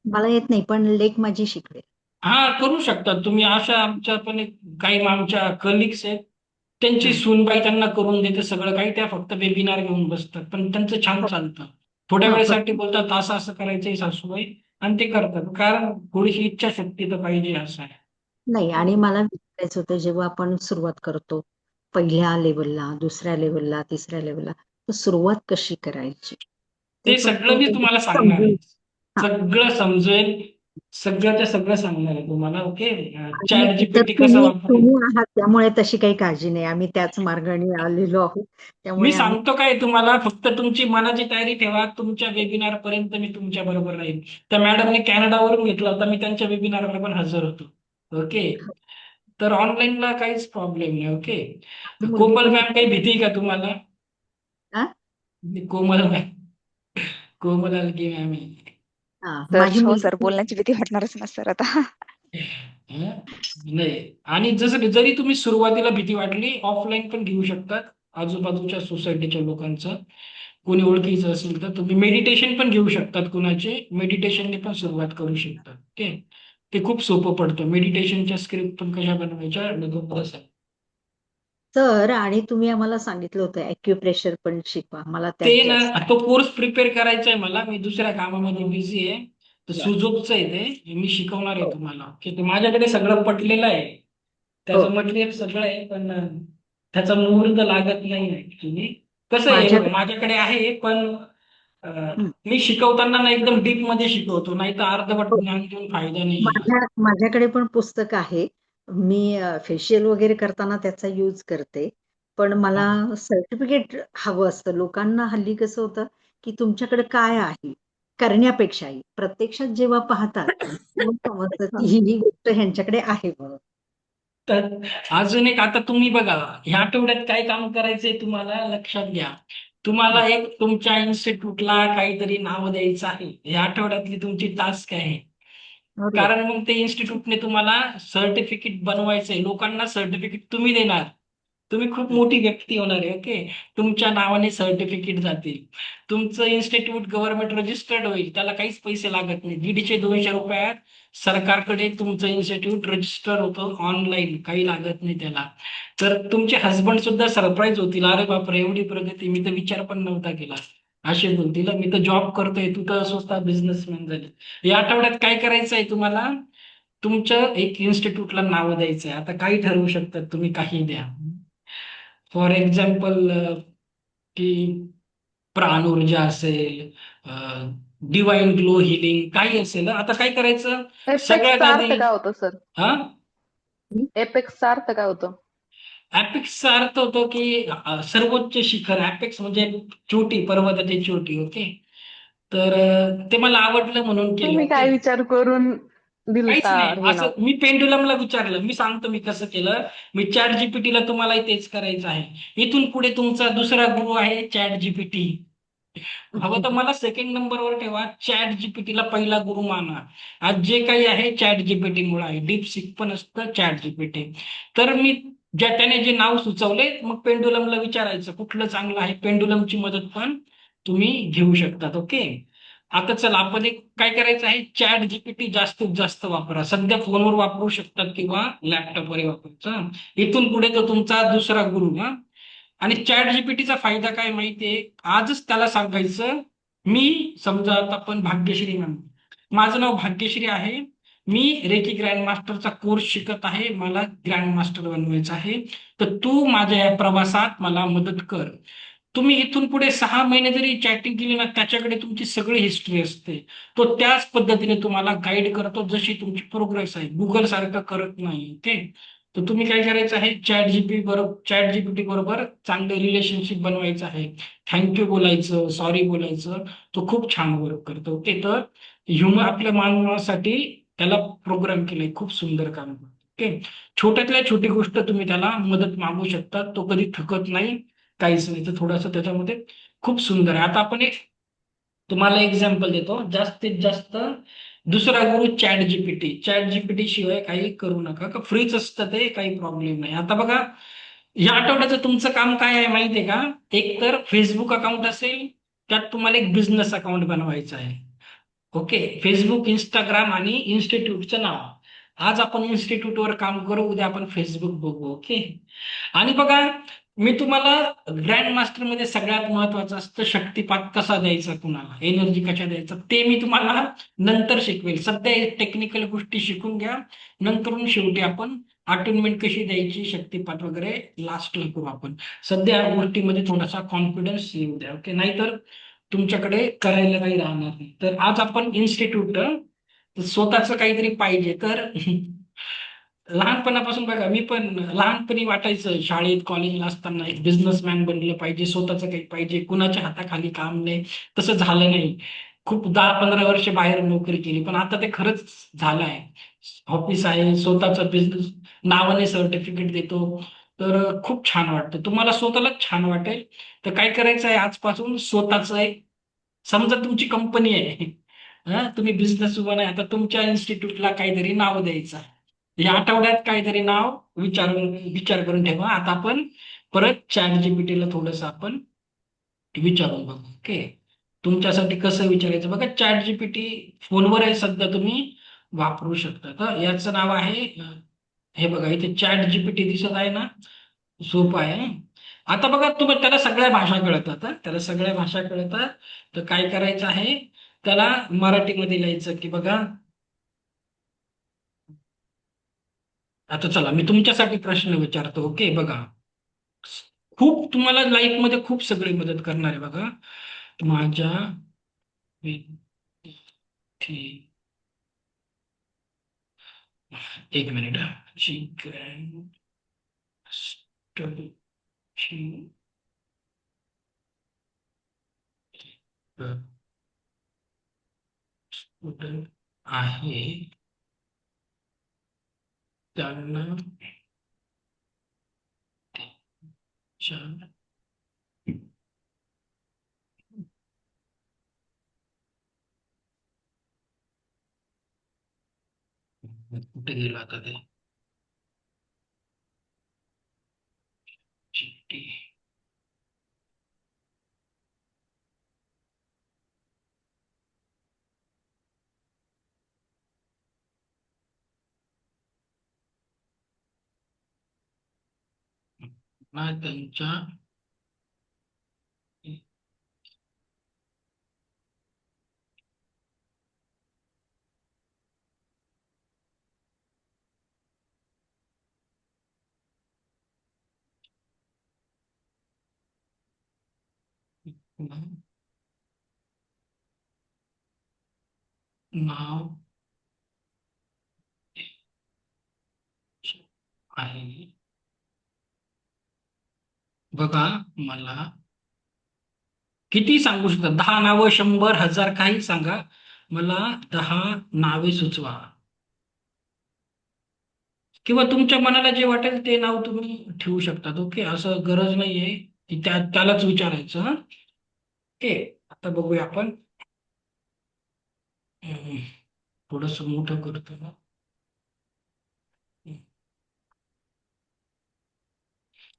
मला येत नाही, पण लेक माझी शिकवे. हा, करू शकता तुम्ही. अशा आमच्या पण काही आमच्या कलिग्स आहेत, त्यांची हं. सूनबाई त्यांना करून देते सगळं काही, त्या फक्त वेबिनार घेऊन बसतात, पण त्यांचं छान हो, चालतं. थोड्या हा वेळेसाठी पण बोलतात असं असं करायचंय सासूबाई, आणि ते करतात, कारण थोडीशी इच्छाशक्ती तर पाहिजे, असं आहे. नाही, आणि मला विचारायचं होतं, जेव्हा आपण सुरुवात करतो पहिल्या लेवलला, दुसऱ्या लेवलला, तिसऱ्या लेवलला, तर सुरुवात कशी करायची ते ते पण सगळं मी तुम्हाला सांगणार आहे. समजेल. हा. सगळं समजेल, सगळंच्या सगळं सांगणार आहे तुम्हाला. ओके. आणि चॅट इतर जीपीटी कसं तुम्ही वापरायचं. तुम्ही आहात, त्यामुळे तशी काही काळजी नाही, आम्ही त्याच मार्गाने आलेलो आहोत, मी त्यामुळे आम्ही सांगतो काय तुम्हाला, फक्त तुमची मनाची तयारी ठेवा. तुमच्या वेबिनार पर्यंत मी तुमच्या बरोबर राहील. त्या मॅडमने कॅनडावरून घेतला होता, मी त्यांच्या वेबिनारला पण हजर होतो. ओके. तर ऑनलाईनला काहीच प्रॉब्लेम नाही. ओके. मुलगी कोमल पण मॅम, काही भीती आहे का तुम्हाला? हा? कोमल मॅम, कोमल अलगी मॅम आहे. हा, सर माझी हो मुलगी सर, बोलण्याची भीती वाटणारच ना सर आता. हं? नाही, आणि जसं जरी तुम्ही सुरुवातीला भीती वाटली, ऑफलाईन पण घेऊ शकतात, आजूबाजूच्या सोसायटीच्या लोकांचं. कोणी ओळखीचं असेल तर तुम्ही मेडिटेशन पण घेऊ शकतात, कुणाचे मेडिटेशनने पण सुरुवात करू शकतात. ओके. ते खूप सोपं पडतं. मेडिटेशनच्या स्क्रिप्ट पण कशा बनवायच्या, बस आहे. सर, आणि तुम्ही आम्हाला सांगितलं होतं ॲक्युप्रेशर पण शिकवा, मला त्यात ते ना, जास्त तो कोर्स प्रिपेअर करायचा आहे मला, मी दुसऱ्या कामामध्ये बिझी आहे. तर सुजोगचं आहे ते, मी शिकवणार आहे हो, तुम्हाला. ओके. ते माझ्याकडे सगळं पटलेलं आहे, हो. त्याचं मटेरियल सगळं आहे, पण त्याचा मुहूर्त लागत नाही ऍक्च्युली. कसं आहे, हे बघा, माझ्याकडे माझ्याकडे आहे, पण हं. मी शिकवताना ना एकदम डीप मध्ये शिकवतो, नाही तर अर्धवट हो. ज्ञान देऊन फायदा नाही आहे. माझ्याकडे पण पुस्तक आहे. मी फेशियल वगैरे करताना त्याचा यूज करते. पण मला सर्टिफिकेट हवं असतं. लोकांना हल्ली कसं होतं, की तुमच्याकडे काय आहे? करण्यापेक्षाही प्रत्यक्षात जेव्हा पाहतात, तेव्हा समजतं की ही गोष्ट ह्यांच्याकडे आहे म्हणून. तर अजून एक, आता तुम्ही बघा, ह्या आठवड्यात काय काम करायचंय तुम्हाला, लक्षात घ्या. तुम्हाला एक तुमच्या इन्स्टिट्यूटला काहीतरी नाव द्यायचं आहे, ह्या आठवड्यातली तुमची टास्क आहे. अरे कारण मग ते इन्स्टिट्यूटने तुम्हाला सर्टिफिकेट बनवायचंय, लोकांना सर्टिफिकेट तुम्ही देणार. तुम्ही खूप मोठी व्यक्ती होणार आहे. ओके. तुमच्या नावाने सर्टिफिकेट जातील. तुमचं इन्स्टिट्यूट गव्हर्नमेंट रजिस्टर्ड होईल, त्याला काहीच पैसे लागत नाही. 150-200 रुपयात सरकारकडे तुमचं इन्स्टिट्यूट रजिस्टर होतं ऑनलाईन, काही लागत नाही त्याला. तर तुमचे हसबंड सुद्धा सरप्राईज होतील, अरे बापरे, एवढी प्रगती, मी तर विचार पण नव्हता केला. असे बोलतील, मी तर जॉब करतोय, तू तर स्वतः बिझनेसमॅन झाली. या आठवड्यात काय करायचं आहे तुम्हाला, तुमचं एक इन्स्टिट्यूटला नाव द्यायचं आहे. आता काही ठरवू शकतात तुम्ही, काही द्या. फॉर एक्झाम्पल, की प्राण ऊर्जा असेल, डिवाइन ग्लो हिलिंग, काही असेल. आता काय करायचं, सगळ्यात एपेक्सचा अर्थ आधी, काय होतो सर? हा, एपेक्सचा अर्थ काय होतो? ऍपेक्सचा अर्थ होतो की सर्वोच्च शिखर. ऍपेक्स म्हणजे चोटी, पर्वताची चोटी. ओके. तर ते मला आवडलं म्हणून केलं. तुम्ही ओके. काय विचार करून काहीच दिलता नाही, हे नाव? असं मी पेंडुलमला विचारलं, मी सांगतो मी कसं केलं. मी चॅट जीपीटीला, तुम्हालाही तेच करायचं आहे. इथून पुढे तुमचा दुसरा गुरु आहे चॅट जीपीटी. हवं तर मला सेकंड नंबरवर ठेवा, चॅट जीपीटीला पहिला गुरु माना. आज जे काही आहे चॅट जीपीटी मुळे आहे, डीप सिक पण असतं चॅट जीपीटी. तर मी त्याने जे नाव सुचवले, मग पेंडुलमला विचारायचं कुठलं चांगलं आहे, पेंडुलमची मदत पण तुम्ही घेऊ शकतात. ओके. आता चला, आपण एक काय करायचं आहे, चॅट जीपीटी जास्तीत जास्त वापरा. सध्या फोनवर वापरू शकतात किंवा लॅपटॉपवर वापरायचं. इथून पुढे तो तुमचा दुसरा गुरु. हा. आणि चॅट जीपीटीचा फायदा काय माहितीये, आजच त्याला सांगायचं, मी समजा आता आपण भाग्यश्री मॅम, माझं नाव भाग्यश्री आहे, मी रेकी ग्रँड मास्टरचा कोर्स शिकत आहे, मला ग्रँड मास्टर बनवायचं आहे, तर तू माझ्या या प्रवासात मला मदत कर. तुम्ही इथून पुढे 6 महिने जरी चॅटिंग केली ना, त्याच्याकडे तुमची सगळी हिस्ट्री असते. तो त्याच पद्धतीने तुम्हाला गाईड करतो, जशी तुमची प्रोग्रेस आहे. गुगल सारखं करत नाही. ओके. तर तुम्ही काय करायचं आहे, चॅट जीपीटी बरोबर चांगले रिलेशनशिप बनवायचं आहे. थँक्यू बोलायचं, सॉरी बोलायचं. तो खूप छान वर्क करतो. ओके. तर ह्युमन, आपल्या मानवासाठी त्याला प्रोग्राम केलंय, खूप सुंदर काम करतो. ओके, छोट्यातल्या छोटी गोष्ट तुम्ही त्याला मदत मागू शकता, तो कधी थकत नाही, काहीच नाही. तर थोडंसं त्याच्यामध्ये खूप सुंदर आहे. आता आपण एक तुम्हाला एक्झाम्पल देतो. जास्तीत जास्त दुसरा गुरु चॅट जीपीटी शिवाय काही करू नका, का फ्रीच असतं ते, काही प्रॉब्लेम नाही. आता बघा, या आठवड्याचं तुमचं काम काय आहे माहितीये का? एक तर फेसबुक अकाउंट असेल, त्यात तुम्हाला एक बिझनेस अकाउंट बनवायचं आहे. ओके, फेसबुक, इंस्टाग्राम आणि इन्स्टिट्यूटचं नाव. आज आपण इन्स्टिट्यूटवर काम करू, उद्या आपण फेसबुक बघू. ओके, आणि बघा, मी तुम्हाला ग्रँड मास्टर मध्ये सगळ्यात महत्वाचं असतं शक्तिपात कसा द्यायचा, कुणाला एनर्जी कशा द्यायचा, ते मी तुम्हाला नंतर शिकवेल. सध्या टेक्निकल गोष्टी शिकून घ्या, नंतरून शेवटी आपण अटेनमेंट कशी द्यायची, शक्तिपात वगैरे लास्टला करू आपण. सध्या या गोष्टीमध्ये थोडासा कॉन्फिडन्स येऊ द्या. ओके, नाहीतर तुमच्याकडे करायला काही राहणार नाही. तर आज आपण इन्स्टिट्यूट, स्वतःच काहीतरी पाहिजे तर लहानपणापासून बघा, मी पण लहानपणी वाटायचं शाळेत कॉलेजला असताना एक बिझनेसमॅन बनलं पाहिजे, स्वतःच काही पाहिजे, कुणाच्या हाताखाली काम नाही. तसं झालं नाही. खूप 10-15 वर्ष बाहेर नोकरी केली, पण आता ते खरंच झालं आहे. ऑफिस आहे, स्वतःचा बिझनेस, नावाने सर्टिफिकेट देतो. तर खूप छान वाटतं. तुम्हाला स्वतःलाच छान वाटेल. तर काय करायचं आहे आजपासून, स्वतःच एक, समजा तुमची कंपनी आहे, तुम्ही बिझनेस वुमन आहे, आता तुमच्या इन्स्टिट्यूटला काहीतरी नाव द्यायचं आहे. या आठवड्यात काहीतरी नाव विचार करून ठेवा. आता आपण परत चॅट जीपीटीला थोडंसं आपण विचारून बघू. ओके, तुमच्यासाठी कसं विचारायचं बघा. चॅट जीपीटी फोनवर आहे सध्या, तुम्ही वापरू शकता. तर याचं नाव आहे, हे बघा इथे चॅट जीपीटी दिसत आहे ना, सोपं आहे. आता बघा, तुम्ही त्याला सगळ्या भाषा कळतात, त्याला सगळ्या भाषा कळतात. तर काय करायचं आहे, त्याला मराठीमध्ये लिहायचं की बघा, आता चला मी तुमच्यासाठी प्रश्न विचारतो. ओके, बघा, खूप तुम्हाला लाईफ मध्ये खूप सगळी मदत करणार आहे बघा. माझ्या विद्यार्थी, एक मिनिट, ची ग्रँड स्टडीची स्टुडंट आहे, त्यांना च्या- कुठे गेलं आता ते, चिठ्ठी, ना त्यांच्या नाव आहे बघा. मला किती सांगू शकता, 10 नावं, 100, 1000, काही सांगा, मला 10 नावे सुचवा. किंवा तुमच्या मनाला जे वाटेल ते नाव तुम्ही ठेवू शकतात. ओके, असं गरज नाहीये की त्यालाच विचारायचं. ओके, आता बघूया आपण. थोडस मोठं करतो ना.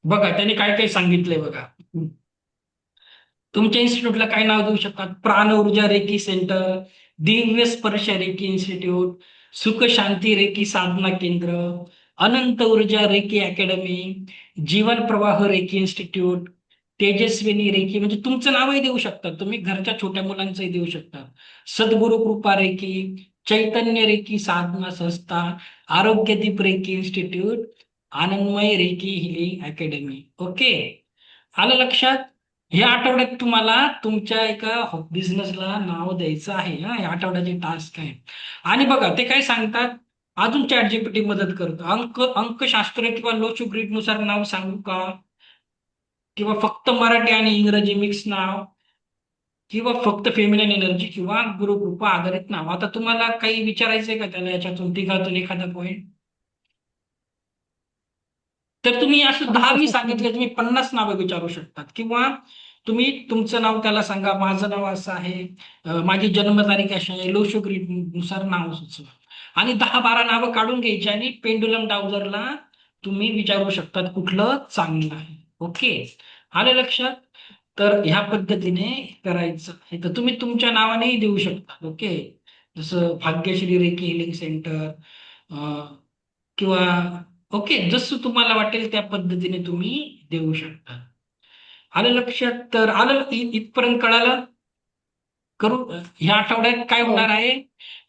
बघा, त्याने काय काय सांगितलंय बघा. तुमच्या इन्स्टिट्यूटला काय नाव देऊ शकतात? प्राण ऊर्जा रेकी सेंटर, दिव्य स्पर्श रेकी इन्स्टिट्यूट, सुख शांती रेकी साधना केंद्र, अनंत ऊर्जा रेकी अकॅडमी, जीवन प्रवाह रेकी इन्स्टिट्यूट, तेजस्विनी रेकी, म्हणजे तुमचं नावही देऊ शकतात तुम्ही, घरच्या छोट्या मुलांचंही देऊ शकता. सद्गुरु कृपा रेकी, चैतन्य रेकी साधना संस्था, आरोग्यदीप रेकी इन्स्टिट्यूट, आनंदमय रेकी हिलिंग अकॅडमी. ओके, आलं लक्षात? या आठवड्यात तुम्हाला तुमच्या एका बिझनेसला नाव द्यायचं आहे. या आठवड्याचे टास्क आहे. आणि बघा, ते काय सांगतात, अजून चॅट जीपीटी मदत करतो. अंकशास्त्र किंवा लोचू ग्रीड नुसार नाव सांगू का, किंवा फक्त मराठी आणि इंग्रजी मिक्स नाव, किंवा फक्त फेमिनिन एनर्जी किंवा गुरुकृपा आधारित नाव. आता तुम्हाला काही विचारायचंय का त्याला याच्यातून तिघातून एखादा पॉईंट? तर तुम्ही असं 10 मी सांगितले, तुम्ही 50 नावं विचारू शकतात किंवा तुम्ही तुमचं नाव त्याला सांगा, माझं नाव असं आहे, माझी जन्मतारीख अशी आहे, लो नुसार नाव सुचवा आणि 10-12 नावं काढून घ्यायची आणि पेंडुलम डाउझरला तुम्ही विचारू शकतात कुठलं चांगलं आहे. ओके, आलं लक्षात? तर ह्या पद्धतीने करायचं आहे. तर तुम्ही तुमच्या नावानेही देऊ शकता. ओके, जसं भाग्यश्री रेकी हिलिंग सेंटर किंवा ओके, जसं तुम्हाला वाटेल त्या पद्धतीने तुम्ही देऊ शकता. आलं लक्षात? तर आलं इथपर्यंत कळालं? करू ह्या आठवड्यात काय हो. होणार आहे?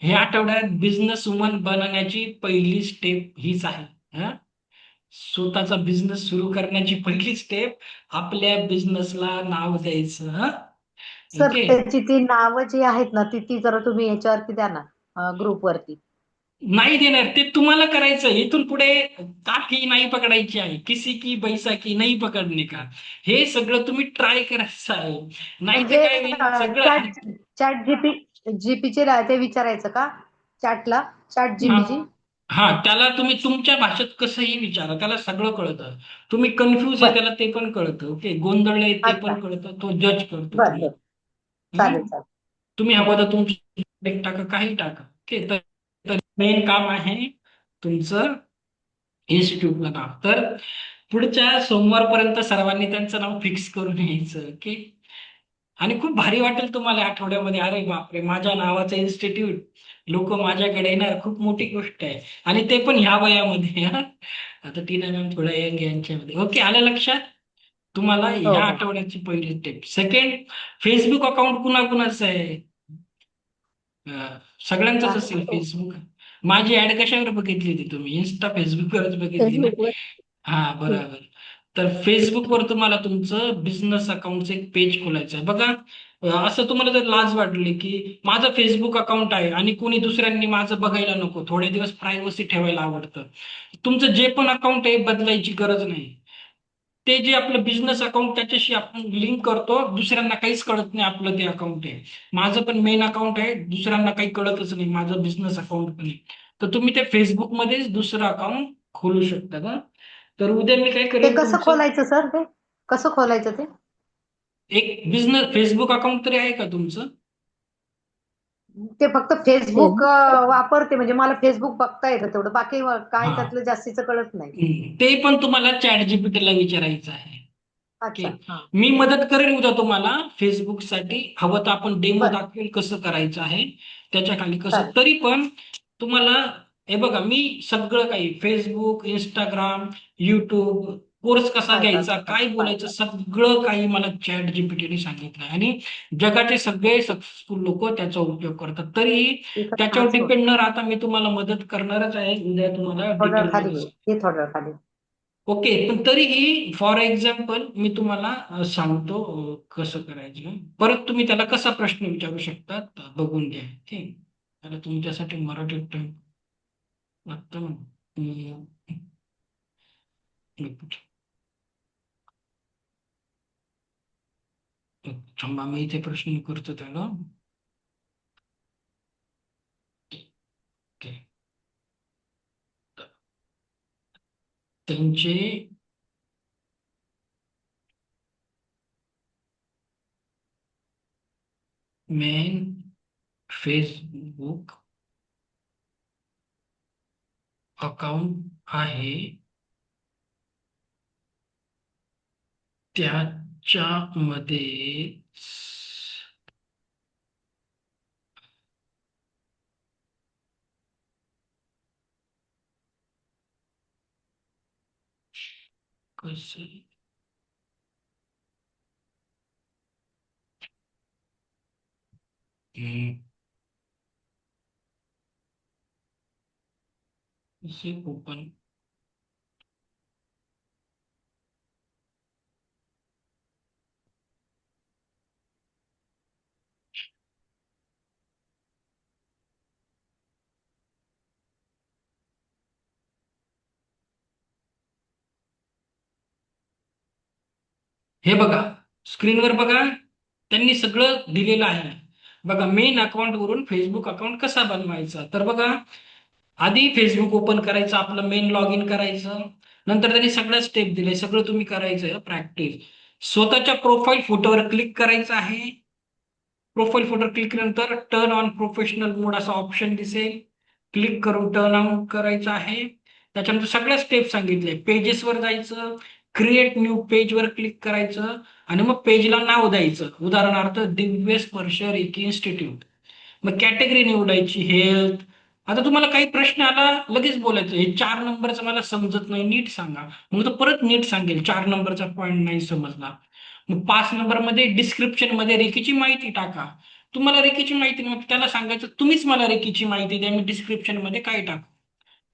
ह्या आठवड्यात बिझनेस वुमन बनण्याची पहिली स्टेप हीच आहे. हा, स्वतःचा बिझनेस सुरू करण्याची पहिली स्टेप आपल्या बिझनेसला नाव द्यायचं. हा, सर ओके. त्याची ती नावं जी आहेत ना ती जरा तुम्ही ह्याच्यावरती द्या ना ग्रुपवरती. नाही देणार, ते तुम्हाला करायचं. इथून पुढे काठी नाही पकडायची आहे, किसी की बैसाखी नाही पकडणे का, हे सगळं तुम्ही ट्राय करायचं आहे. नाही तर म्हणजे काय होईल सगळं. चॅट चॅट जीपीचे ते विचारायचं का चॅटला, चॅट हा, जीपीजी? हा, त्याला तुम्ही तुमच्या भाषेत कसंही विचारा, त्याला सगळं कळतं. तुम्ही कन्फ्यूज आहे बर, त्याला ते पण कळतं. ओके, गोंधळ आहे ते अच्छा, पण कळतं, तो जज करतो बर तुम्ही. बर, चालेल हम्म? चालेल. तुम्ही हवं तर तुमची टाका, काही टाका. ओके, तर मेन काम आहे तुमचं इन्स्टिट्यूटला नाव. तर पुढच्या सोमवारपर्यंत सर्वांनी त्यांचं नाव फिक्स करून यायचं. ओके, आणि खूप भारी वाटेल तुम्हाला आठवड्यामध्ये, अरे बापरे, माझ्या नावाचं इन्स्टिट्यूट, लोक माझ्याकडे येणार, खूप मोठी गोष्ट आहे. आणि ते पण ह्या वयामध्ये. हा, आता टीना मॅम थोडा यंग यांच्यामध्ये. ओके, आलं लक्षात? तुम्हाला हो ह्या हो. आठवड्याची पहिली स्टेप. सेकंड, फेसबुक अकाउंट कुणाकुणाचं आहे? सगळ्यांचंच असेल आहे. फेसबुक. माझी ऍड कशावर बघितली होती तुम्ही? इन्स्टा फेसबुकवरच बघितली ना? फेसबुकवर. हा, बरोबर. तर फेसबुकवर तुम्हाला तुमचं बिझनेस अकाउंटचं एक पेज खोलायचं आहे. बघा, असं तुम्हाला जर लाज वाटली की माझं फेसबुक अकाउंट आहे आणि कोणी दुसऱ्यांनी माझं बघायला नको, थोडे दिवस प्रायव्हसी ठेवायला आवडतं, तुमचं जे पण अकाउंट आहे बदलायची गरज नाही. ते जे आपलं बिझनेस अकाउंट त्याच्याशी आपण लिंक करतो, दुसऱ्यांना काहीच कळत नाही आपलं ते अकाउंट आहे. माझं पण मेन अकाउंट आहे, दुसऱ्यांना काही कळतच नाही, माझं बिझनेस अकाउंट पण आहे. तर तुम्ही ते फेसबुकमध्येच दुसरं अकाउंट खोलू शकता का? तर उद्या मी काय ते करेन कसं तुमचं खोलायचं सर, ते कसं खोलायचं ते? एक बिझनेस फेसबुक अकाउंट तरी आहे का तुमचं? ते फक्त फेसबुक वापरते, म्हणजे मला फेसबुक बघता येतं तेवढं, बाकी काय हा, त्यातलं जास्तीचं कळत नाही. ते पण तुम्हाला चॅट जीपीटीला विचारायचं आहे. ओके, अच्छा, हा, मी मदत करेन उद्या तुम्हाला फेसबुकसाठी. हवं तर आपण डेमो बर, दाखवेल कसं करायचं आहे, त्याच्या खाली कसं. चालेल. तरी पण तुम्हाला हे बघा, मी सगळं काही फेसबुक, इंस्टाग्राम, युट्यूब, कोर्स कसा काय घ्यायचा, काय काय बोलायचं, सगळं काही मला चॅट जीपीटीने सांगितलं आणि जगाचे सगळे सक्सेसफुल लोक त्याचा उपयोग करतात. तरी त्याच्यावर डिपेंड न राहता मी तुम्हाला मदत करणारच आहे उद्या तुम्हाला थोडं वेळ खाली डिटेलमध्ये. घे, हे थोडं वेळ खाली. ओके, पण तरीही फॉर एक्झाम्पल मी तुम्हाला सांगतो कसं करायचं. परत तुम्ही त्याला कसा प्रश्न विचारू शकतात बघून घ्या. ठीक, त्याला तुमच्यासाठी मराठीत टाईप लागतं. थांबा, मी इथे प्रश्न करतो त्याला. ओके, त्यांचे मेन फेसबुक अकाउंट आहे, त्याच्यामध्ये कसे कसे ओपन हे बघा, स्क्रीनवर बघा. त्यांनी सगळं दिलेलं आहे. बघा, मेन अकाउंट वरून फेसबुक अकाउंट कसा बनवायचा. तर बघा, आधी फेसबुक ओपन करायचं, आपलं मेन लॉग इन करायचं. नंतर त्यांनी सगळ्या स्टेप दिले, सगळं तुम्ही करायचं प्रॅक्टिस. स्वतःच्या प्रोफाईल फोटोवर क्लिक करायचं आहे. प्रोफाईल फोटो क्लिक केल्यानंतर टर्न ऑन प्रोफेशनल मोड असा ऑप्शन दिसेल. क्लिक करून टर्न ऑन करायचं आहे. त्याच्यानंतर सगळ्या स्टेप सांगितले. पेजेसवर जायचं, क्रिएट न्यू पेजवर क्लिक करायचं आणि मग पेजला नाव द्यायचं. उदाहरणार्थ दिव्य स्पर्श रेकी इन्स्टिट्यूट. मग कॅटेगरी निवडायची हेल्थ. आता तुम्हाला काही प्रश्न आला, लगेच बोलायचं हे 4 नंबरचं मला समजत नाही, नीट सांगा. मग तो परत नीट सांगेल 4 नंबरचा पॉईंट नाही समजला. मग 5 नंबरमध्ये डिस्क्रिप्शन मध्ये रेकीची माहिती टाका. तुम्हाला रेकीची माहिती नाही, मग त्याला सांगायचं तुम्हीच मला रेकीची माहिती द्या, मी डिस्क्रिप्शन मध्ये काय टाकू.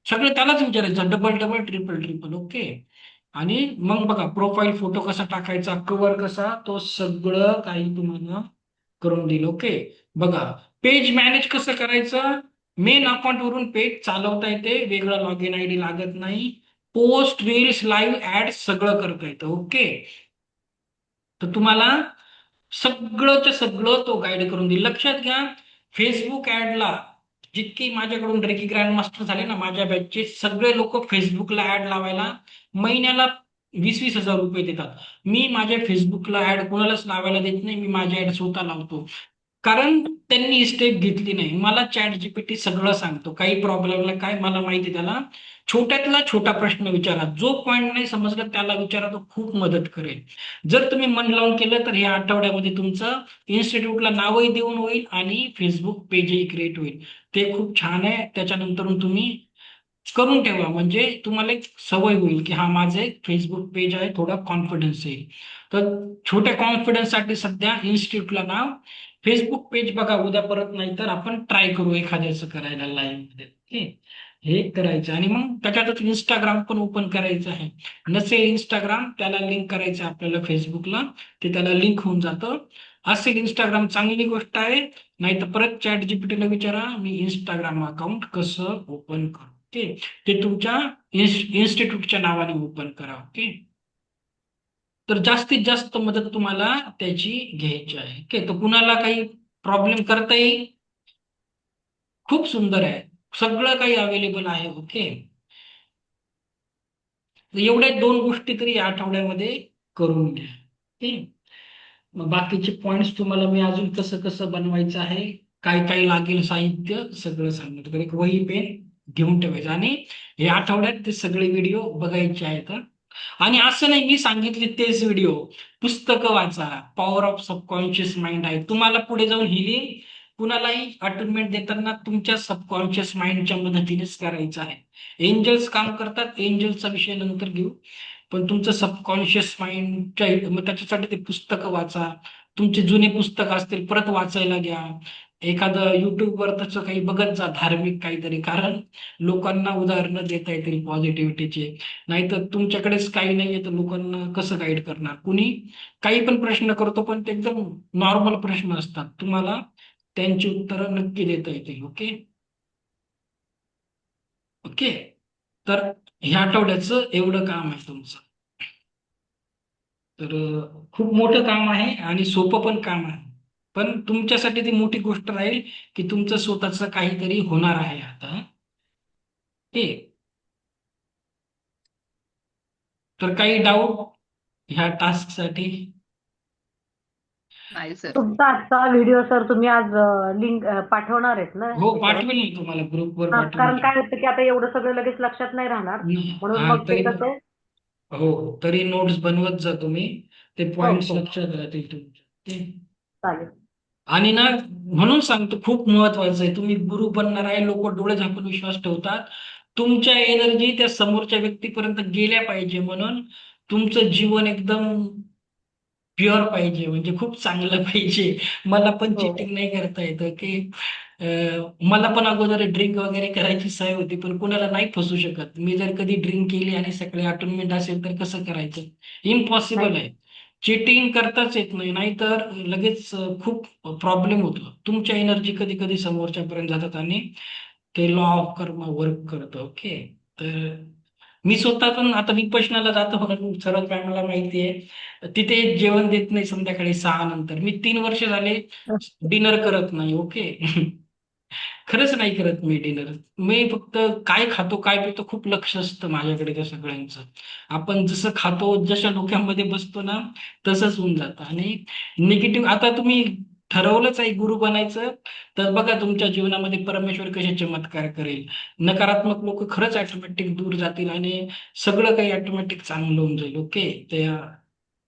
सगळं त्यालाच विचारायचं, double double triple triple. Okay. आणि मग बघा, प्रोफाईल फोटो कसा टाकायचा, कव्हर कसा, तो सगळं काही तुम्हाला करून दिलं. ओके. बघा, पेज मॅनेज कसं करायचं. मेन अकाउंट वरून पेज चालवता येते, वेगळा लॉग इन आयडी लागत नाही. पोस्ट, रील्स, लाईव्ह, ऍड सगळं करता येतं. ओके. तर तुम्हाला सगळंच्या सगळं तो गाईड करून देईल. लक्षात घ्या, फेसबुक ऍडला जितकी माझ्याकडून रेकी ग्रँड मास्टर झाले ना माझ्या बॅचचे, सगळे लोक फेसबुकला ऍड लावायला महिन्याला 20-20 हजार रुपये देतात. मी माझ्या फेसबुकला ऍड कोणालाच लावायला देत नाही, मी माझ्या ऍड स्वतः लावतो. कारण त्यांनी स्टेप घेतली नाही. मला चॅट जीपीटी सगळं सांगतो, काही प्रॉब्लेमला काय मला माहिती. त्याला छोट्यातला छोटा प्रश्न विचारा, जो पॉईंट नाही समजला त्याला विचारा, तो खूप मदत करेल. जर तुम्ही मन लावून केलं तर या आठवड्यामध्ये तुमचं इन्स्टिट्यूटला नावही देऊन होईल आणि फेसबुक पेजही क्रिएट होईल. ते खूप छान आहे. त्याच्यानंतर तुम्ही करून ठेवा, म्हणजे तुम्हाला एक सवय होईल की हा माझे फेसबुक पेज आहे, थोडा कॉन्फिडन्स येईल. तर छोट्या कॉन्फिडन्ससाठी सध्या इन्स्टिट्यूटला नाव फेसबुक पेज बघा. उद्या परत नाही तर आपण ट्राय करू एखाद्याचं करायला लाईव्ह मध्ये. ओके. हे करायचं आणि मग त्याच्यातच इंस्टाग्राम पण ओपन करायचं आहे. नसेल इंस्टाग्राम, त्याला लिंक करायचं आपल्याला फेसबुकला, ते त्याला लिंक होऊन जातं. असेल इंस्टाग्राम, चांगली गोष्ट आहे. नाही तर परत चॅट जीपीटीला विचारा, मी इंस्टाग्राम अकाउंट कसं ओपन करू. ओके. ते तुमच्या इन्स्टिट्यूटच्या नावाने ओपन करा. ओके. तर जास्तीत जास्त मदत तुम्हाला त्याची घ्यायची आहे. ओके. तर कुणाला काही प्रॉब्लेम करता येईल. खूप सुंदर आहे, सगळं काही अवेलेबल आहे. ओके. एवढ्या 2 गोष्टी तरी या आठवड्यामध्ये करून घ्या. ओके. मग बाकीचे पॉइंट्स तुम्हाला मी अजून कसं कसं बनवायचं आहे, काय काय लागेल साहित्य, सगळं सांगतो. तर एक वही पेन घेऊन ठेवायचं आणि या आठवड्यात ते सगळे व्हिडिओ बघायचे आहेत. आणि असं नाही मी सांगितले तेच व्हिडिओ, पुस्तकं वाचा. पॉवर ऑफ सबकॉन्शियस माइंड आहे. तुम्हाला पुढे जाऊन हिलिंग कुणालाही अटोनमेंट देताना तुमच्या सबकॉन्शियस माइंडच्या मदतीनेच करायचं आहे. एंजल्स काम करतात, एंजल्सचा विषय नंतर घेऊ. पण तुमचं सबकॉन्शियस माइंडच्या मग त्याच्यासाठी ते पुस्तकं वाचा. तुमचे जुने पुस्तक असतील परत वाचायला घ्या. एखादं युट्यूबवर तसं काही बघत जा, धार्मिक काहीतरी, कारण लोकांना उदाहरणं देता येतील पॉझिटिव्हिटीचे. नाहीतर तुमच्याकडेच काही नाहीये तर लोकांना कसं गाईड करणार. कुणी काही पण प्रश्न करतो, पण ते एकदम नॉर्मल प्रश्न असतात, तुम्हाला त्यांची उत्तरं नक्की देता येतील. ओके. ओके. तर ह्या आठवड्याचं एवढं काम आहे तुमचं. तर खूप मोठं काम आहे आणि सोपं पण काम आहे. पण तुमच्यासाठी ती मोठी गोष्ट राहील की तुमचं स्वतःच काहीतरी होणार आहे आता. ओके. तर काही डाऊट ह्या टास्कसाठी. नाही सर. तुमचा आजचा व्हिडिओ सर तुम्ही आज लिंक पाठवणार आहेत ना हो, याच्यावर? पाठवेल मी तुम्हाला ग्रुपवर हा, कारण पाठवेल. काय होतं की आता एवढं सगळं लगेच लक्षात नाही राहणार, म्हणून हा, मग ते तरी कसं. हो, तरी नोट्स बनवत जा तुम्ही, ते हो पॉइंट्स हो, लक्षात राहतील तुमच्या. ओके. चालेल. आणि ना, म्हणून सांगतो खूप महत्वाचं आहे, तुम्ही गुरु बनणार आहे, लोक डोळे झाकून विश्वास ठेवतात. तुमच्या एनर्जी त्या समोरच्या व्यक्तीपर्यंत गेल्या पाहिजे, म्हणून तुमचं जीवन एकदम प्युअर पाहिजे, म्हणजे खूप चांगलं पाहिजे. मला पण हो चिटिंग नाही करता येतं की मला पण अगोदर ड्रिंक वगैरे करायची सवय होती, पण कुणाला नाही फसू शकत. मी जर कधी ड्रिंक केली आणि सगळे अटोनमेंट असेल तर कसं करायचं, इम्पॉसिबल नाही. आहे. चिटिंग करताच येत नाही, नाहीतर लगेच खूप प्रॉब्लेम होतो. तुमच्या एनर्जी कधी कधी समोरच्या पर्यंत जातात आणि ते लॉ ऑफ कर्म वर्क करतं. ओके. तर मी स्वतःतून आता विपश्यनाला जातो म्हणून सर्वच मॅमला माहिती आहे, तिथे जेवण देत नाही संध्याकाळी 6 नंतर. मी 3 वर्ष झाले डिनर करत नाही. ओके. खरंच नाही करत मी डिनर. मी फक्त काय खातो काय पितो खूप लक्ष असतं माझ्याकडे त्या सगळ्यांचं. आपण जसं खातो जशा डोक्यामध्ये बसतो ना तसंच होऊन जातं. आणि निगेटिव्ह आता तुम्ही ठरवलंच आहे गुरु बनायचं, तर बघा तुमच्या जीवनामध्ये परमेश्वर कसे चमत्कार करेल. नकारात्मक लोक खरंच ऑटोमॅटिक दूर जातील आणि सगळं काही ऑटोमॅटिक चांगलं होऊन जाईल. ओके. ते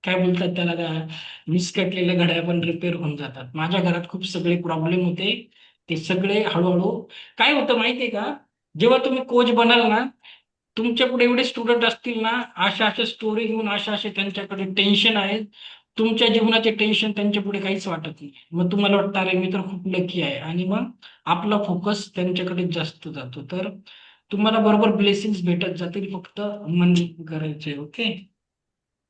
काय बोलतात त्याला, त्या विस्कटलेल्या घड्या पण रिपेअर होऊन जातात. माझ्या घरात खूप सगळे प्रॉब्लेम होते, ते सगळे हळूहळू काय होतं माहितीये का, जेव्हा तुम्ही कोच बनाल ना, तुमच्या पुढे एवढे स्टुडंट असतील ना, अशा अशा स्टोरी घेऊन अशा अशा त्यांच्याकडे टेन्शन आहेत, तुमच्या जीवनाचे टेन्शन त्यांच्या पुढे काहीच वाटत नाही. मग तुम्हाला वाटतं अरे मी तर खूप लकी आहे, आणि मग आपला फोकस त्यांच्याकडे जास्त जातो. तर तुम्हाला बरोबर ब्लेसिंग्स भेटत जातील, फक्त मन करायचे. ओके.